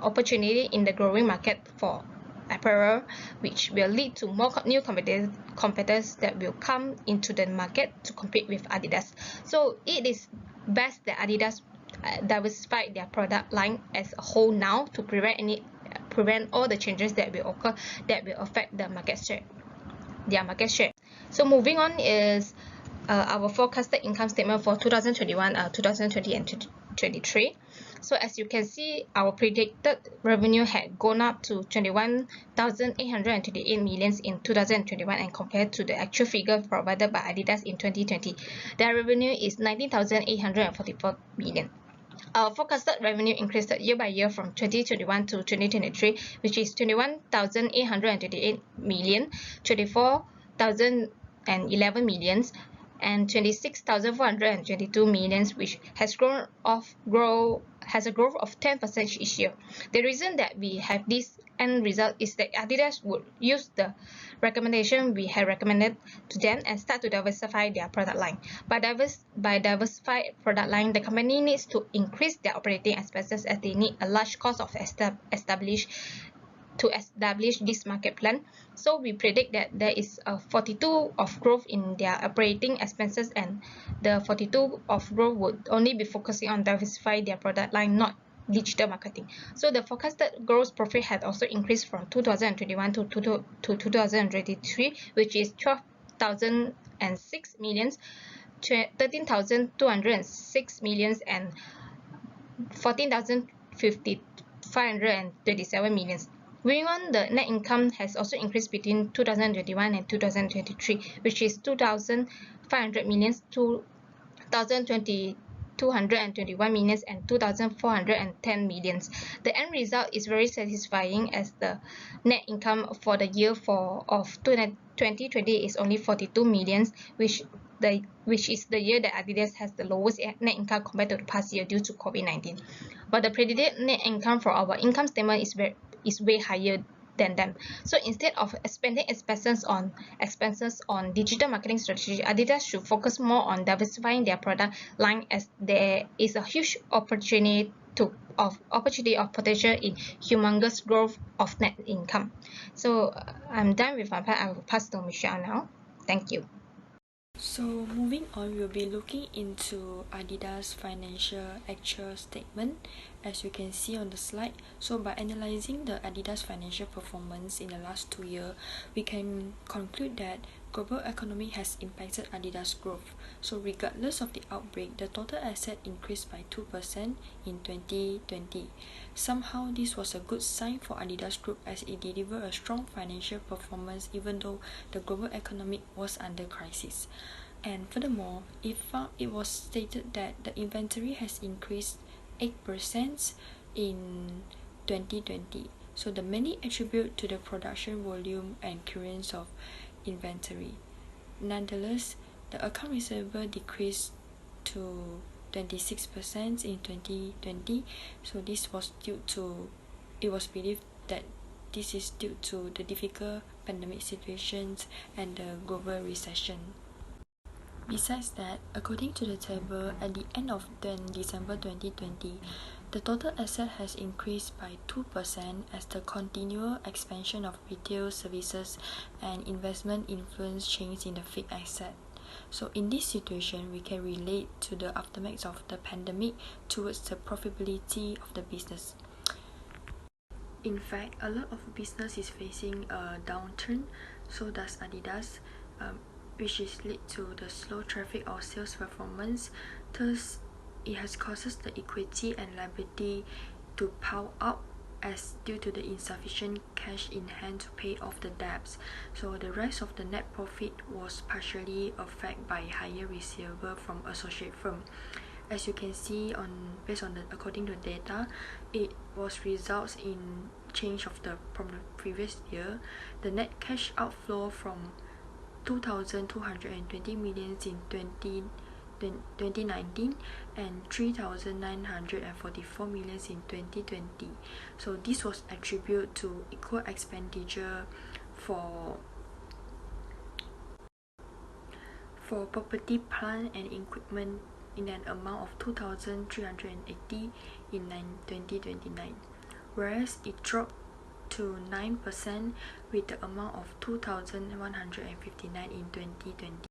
[SPEAKER 6] opportunity in the growing market for apparel, which will lead to more new competitors that will come into the market to compete with Adidas. So it is best that Adidas diversify their product line as a whole now to prevent all the changes that will occur that will affect the market share. So moving on is our forecasted income statement for 2021, 2020, and 2023. So as you can see, our predicted revenue had gone up to 21,828 million in 2021, and compared to the actual figure provided by Adidas in 2020, their revenue is 19,844 million. Our forecasted revenue increased year by year from 2021 to 2023, which is 21,828 million, 24,011 million, and 26,422 million, which has has a growth of 10% each year. The reason that we have this end result is that Adidas would use the recommendation we have recommended to them and start to diversify their product line. By diversified product line, the company needs to increase their operating expenses as they need a large cost of establish this market plan. So we predict that there is a 42 of growth in their operating expenses, and the 42 of growth would only be focusing on diversifying their product line, not digital marketing. So the forecasted gross profit had also increased from 2021 to 2023, which is 12,006 million, 13,206 million, and 14,537 million. Moving on, the net income has also increased between 2021 and 2023, which is 2,500 million, 2,221 million, and 2,410 million. The end result is very satisfying as the net income for the year of 2020 is only 42 million, which is the year that Adidas has the lowest net income compared to the past year due to COVID-19. But the predicted net income for our income statement is way higher than them. So instead of spending expenses on digital marketing strategy, Adidas should focus more on diversifying their product line, as there is a huge opportunity of potential in humongous growth of net income. So I'm done with my part. I will pass to Michelle now. Thank you.
[SPEAKER 7] So moving on, we'll be looking into Adidas financial actual statement, as you can see on the slide. So by analyzing the Adidas financial performance in the last 2 years, we can conclude that global economy has impacted Adidas growth. So regardless of the outbreak, the total asset increased by 2% in 2020. Somehow this was a good sign for Adidas Group, as it delivered a strong financial performance even though the global economy was under crisis. And furthermore, it was stated that the inventory has increased 8% in 2020. So the many attribute to the production volume and clearance of inventory. Nonetheless, the account receivable decreased to 26% in 2020. So this was it was believed that this is due to the difficult pandemic situations and the global recession. Besides that, according to the table, at the end of December 2020, the total asset has increased by 2% as the continual expansion of retail services and investment influence change in the fixed asset. So in this situation, we can relate to the aftermath of the pandemic towards the profitability of the business. In fact, a lot of business is facing a downturn, so does Adidas, which is lead to the slow traffic or sales performance. Thus, it has causes the equity and liability to pile up as due to the insufficient cash in hand to pay off the debts. So the rest of the net profit was partially affected by higher receivable from associate firm. As you can see based on the according to data, it was results in change from the previous year. The net cash outflow from 2,220 million in 2019 and 3,944 million in 2020. So this was attributed to equal expenditure for property, plant and equipment in an amount of 2,380 in 2029, whereas it dropped to 9% with the amount of 2,159 in 2020.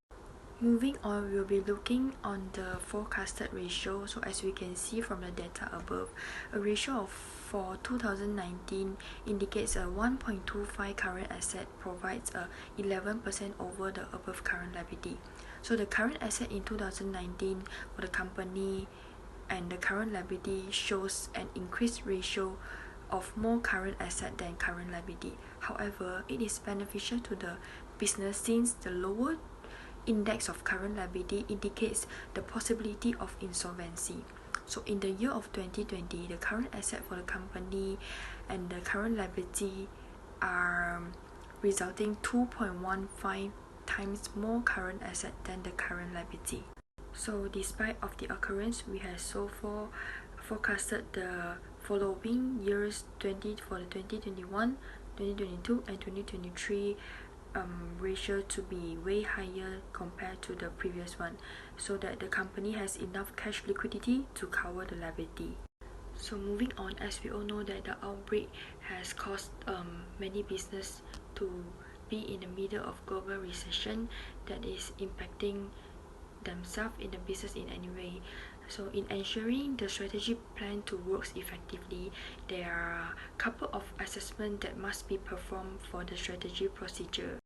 [SPEAKER 7] Moving on, we'll be looking on the forecasted ratio. So as we can see from the data above, a ratio for 2019 indicates a 1.25 current asset provides a 11% over the above current liability. So the current asset in 2019 for the company and the current liability shows an increased ratio of more current asset than current liability. However, it is beneficial to the business since the lower index of current liability indicates the possibility of insolvency. So in the year of 2020, the current asset for the company and the current liability are resulting 2.15 times more current asset than the current liability. So despite of the occurrence, we have so far forecasted the following years for the 2021, 2022 and 2023 ratio to be way higher compared to the previous one, so that the company has enough cash liquidity to cover the liability. So moving on, as we all know that the outbreak has caused many business to be in the middle of global recession that is impacting themselves in the business in any way. So in ensuring the strategic plan to work effectively, there are a couple of assessments that must be performed for the strategy procedure.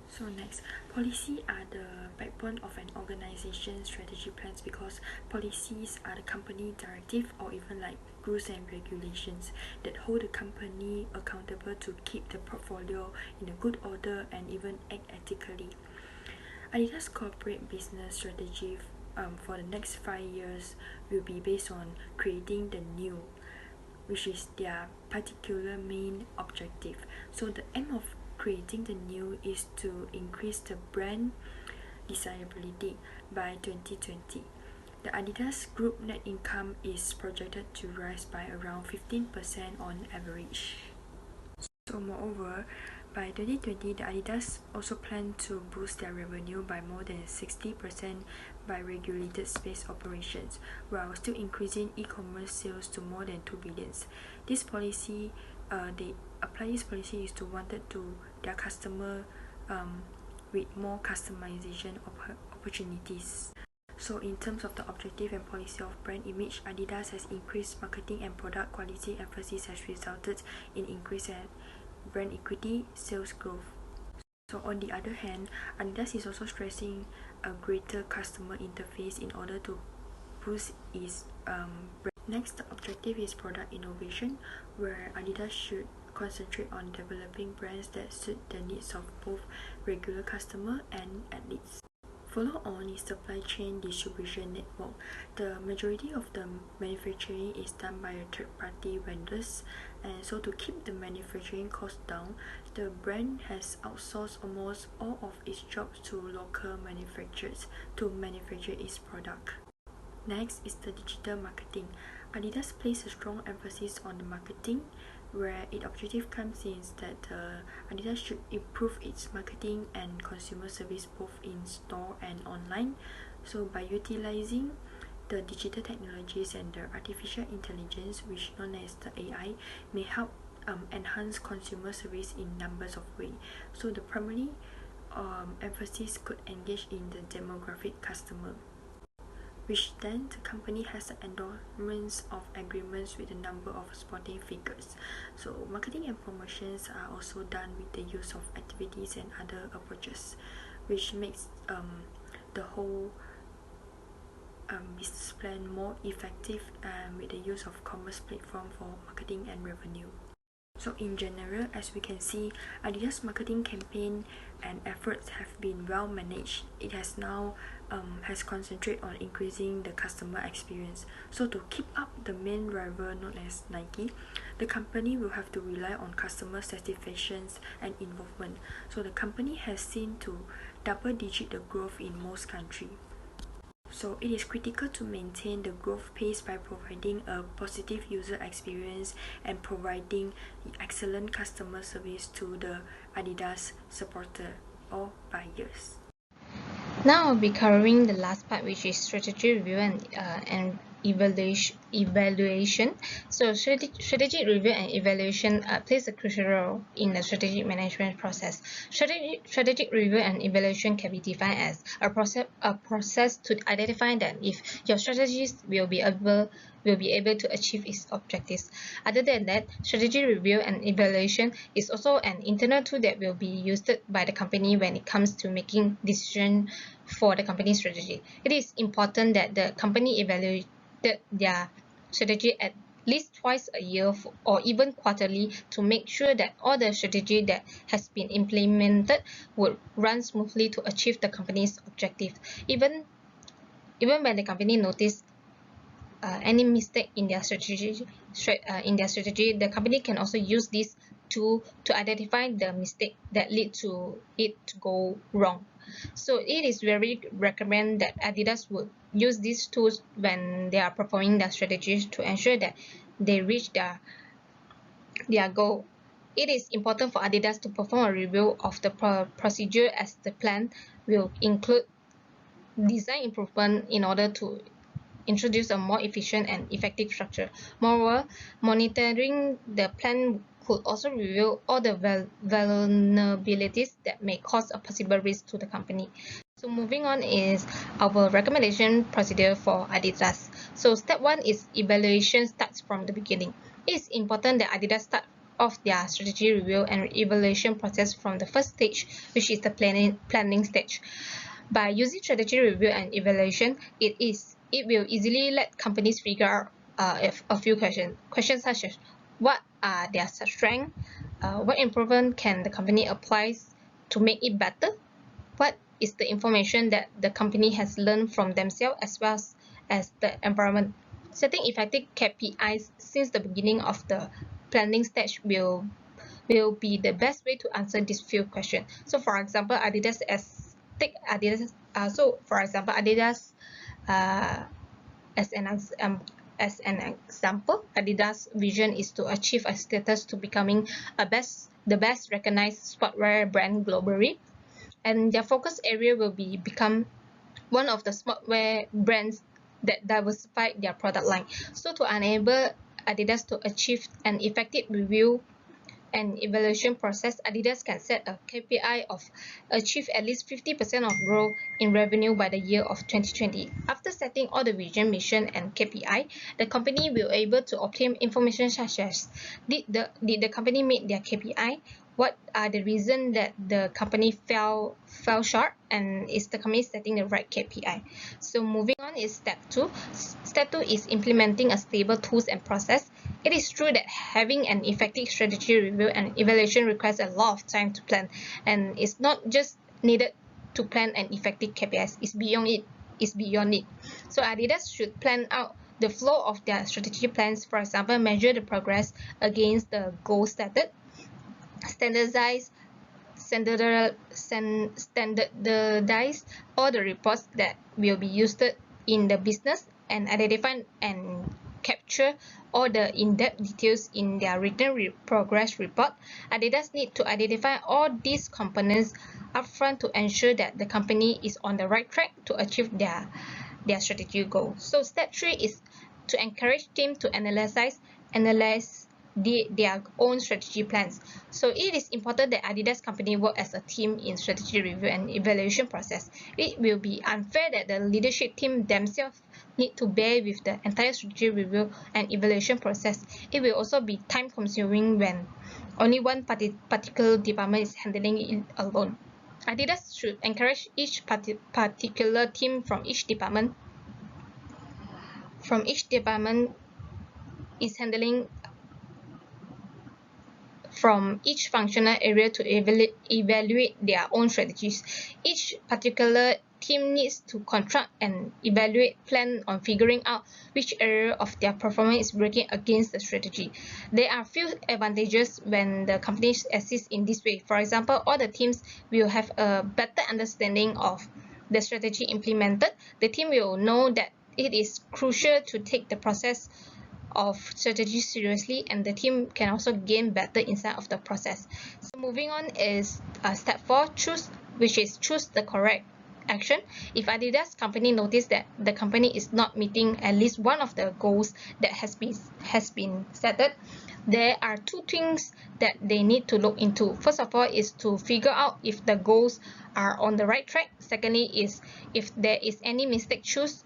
[SPEAKER 7] So next, policy are the backbone of an organization's strategy plans because policies are the company directive or even like rules and regulations that hold the company accountable to keep the portfolio in a good order and even act ethically. Adidas corporate business strategy for the next 5 years will be based on creating the new, which is their particular main objective. So the aim of creating the new is to increase the brand desirability by 2020. The Adidas Group net income is projected to rise by around 15% on average. So moreover, by 2020, the Adidas also plan to boost their revenue by more than 60% by regulated space operations, while still increasing e-commerce sales to more than 2 billion. This policy, they apply this policy is to wanted to their customer with more customization opportunities. So in terms of the objective and policy of brand image, Adidas has increased marketing and product quality emphasis has resulted in increased brand equity, sales growth. So on the other hand, Adidas is also stressing a greater customer interface in order to boost its brand. Next, the objective is product innovation, where Adidas should concentrate on developing brands that suit the needs of both regular customer and athletes. Follow on is supply chain distribution network. The majority of the manufacturing is done by third-party vendors, and so to keep the manufacturing cost down, the brand has outsourced almost all of its jobs to local manufacturers to manufacture its product. Next is the digital marketing. Adidas places a strong emphasis on the marketing, where its objective comes in that Adidas should improve its marketing and consumer service both in store and online. So by utilizing the digital technologies and the artificial intelligence, which known as the AI, may help enhance consumer service in numbers of ways. So the primary emphasis could engage in the demographic customer, which then the company has the endorsements of agreements with a number of sporting figures. So marketing and promotions are also done with the use of activities and other approaches, which makes the whole business plan more effective with the use of commerce platform for marketing and revenue. So in general, as we can see, Adidas marketing campaign and efforts have been well managed. It has now has concentrated on increasing the customer experience. So to keep up the main rival known as Nike, the company will have to rely on customer satisfactions and involvement. So the company has seen to double-digit the growth in most countries. So it is critical to maintain the growth pace by providing a positive user experience and providing excellent customer service to the Adidas supporter or buyers.
[SPEAKER 6] Now I'll be covering the last part, which is strategy review and evaluation. So strategic review and evaluation plays a crucial role in the strategic management process. Strategic review and evaluation can be defined as a process to identify that if your strategies will be able to achieve its objectives. Other than that, strategy review and evaluation is also an internal tool that will be used by the company when it comes to making decisions for the company's strategy. It is important that the company evaluated their strategy at least twice a year or even quarterly to make sure that all the strategy that has been implemented would run smoothly to achieve the company's objective. Even when the company notice any mistake in their strategy, the company can also use this tool to identify the mistake that lead to it to go wrong. So it is very recommend that Adidas would use these tools when they are performing their strategies to ensure that they reach their goal. It is important for Adidas to perform a review of the procedure, as the plan will include design improvement in order to introduce a more efficient and effective structure. Moreover, monitoring the plan could also reveal all the vulnerabilities that may cause a possible risk to the company. So moving on is our recommendation procedure for Adidas. So step 1 is evaluation starts from the beginning. It is important that Adidas start off their strategy review and evaluation process from the first stage, which is the planning stage. By using strategy review and evaluation, it will easily let companies figure out a few questions. Questions such as what are their strengths, what improvement can the company apply to make it better, what is the information that the company has learned from themselves as well as the environment. Setting effective KPIs since the beginning of the planning stage will be the best way to answer these few questions. So for example, Adidas as an example, Adidas' vision is to achieve a status to becoming the best recognized sportswear brand globally, and their focus area will become one of the sportswear brands that diversify their product line. So to enable Adidas to achieve an effective review and evaluation process, Adidas can set a KPI of achieve at least 50% of growth in revenue by the year of 2020. After setting all the vision, mission, and KPI, the company will be able to obtain information such as did the company meet their KPI? What are the reasons that the company fell short, and is the company setting the right KPI? So moving on is step 2. Step 2 is implementing a stable tools and process. It is true that having an effective strategy review and evaluation requires a lot of time to plan, and it's not just needed to plan an effective KPIs, it's beyond it. So Adidas should plan out the flow of their strategy plans. For example, measure the progress against the goal stated, standardize all the reports that will be used in the business, and identify and capture all the in-depth details in their written progress report. Adidas need to identify all these components upfront to ensure that the company is on the right track to achieve their strategy goal. So step 3 is to encourage team to analyze their own strategy plans. So it is important that Adidas company work as a team in strategy review and evaluation process. It will be unfair that the leadership team themselves need to bear with the entire strategy review and evaluation process. It will also be time consuming when only one particular department is handling it alone. Adidas should encourage each particular team from each department is handling from each functional area to evaluate their own strategies. Each particular team needs to construct and evaluate plan on figuring out which area of their performance is working against the strategy. There are few advantages when the companies assist in this way. For example, all the teams will have a better understanding of the strategy implemented. The team will know that it is crucial to take the process of strategy seriously, and the team can also gain better insight of the process. So moving on is step 4, choose the correct action. If Adidas company notice that the company is not meeting at least one of the goals that has been set, there are 2 things that they need to look into. First of all is to figure out if the goals are on the right track. Secondly is if there is any mistake, choose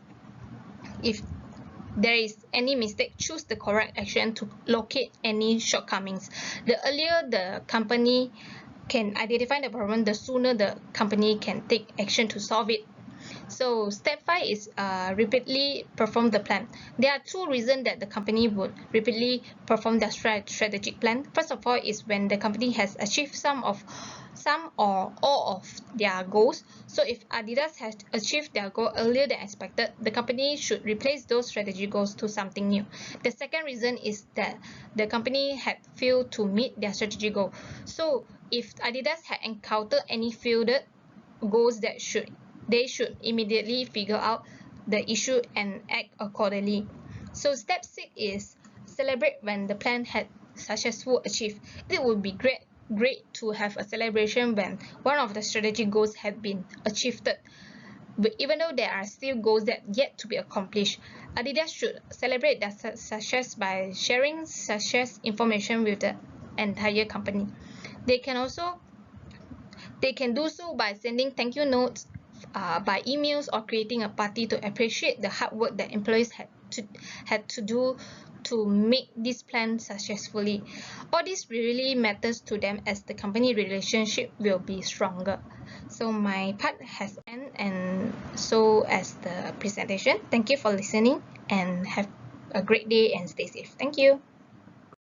[SPEAKER 6] the correct action to locate any shortcomings. The earlier the company can identify the problem, the sooner the company can take action to solve it. So step 5 is repeatedly perform the plan. There are 2 reasons that the company would repeatedly perform their strategic plan. First of all is when the company has achieved some or all of their goals. So if Adidas has achieved their goal earlier than expected, the company should replace those strategy goals to something new. The second reason is that the company had failed to meet their strategy goal. So if Adidas had encountered any failed goals, they should immediately figure out the issue and act accordingly. So step 6 is celebrate when the plan had successfully achieved. It would be great to have a celebration when one of the strategy goals have been achieved. But even though there are still goals that yet to be accomplished, Adidas should celebrate their success by sharing success information with the entire company. They can do so by sending thank you notes by emails or creating a party to appreciate the hard work that employees had to do to make this plan successfully. All this really matters to them as the company relationship will be stronger. So my part has ended, and so as the presentation. Thank you for listening and have a great day and stay safe. Thank you.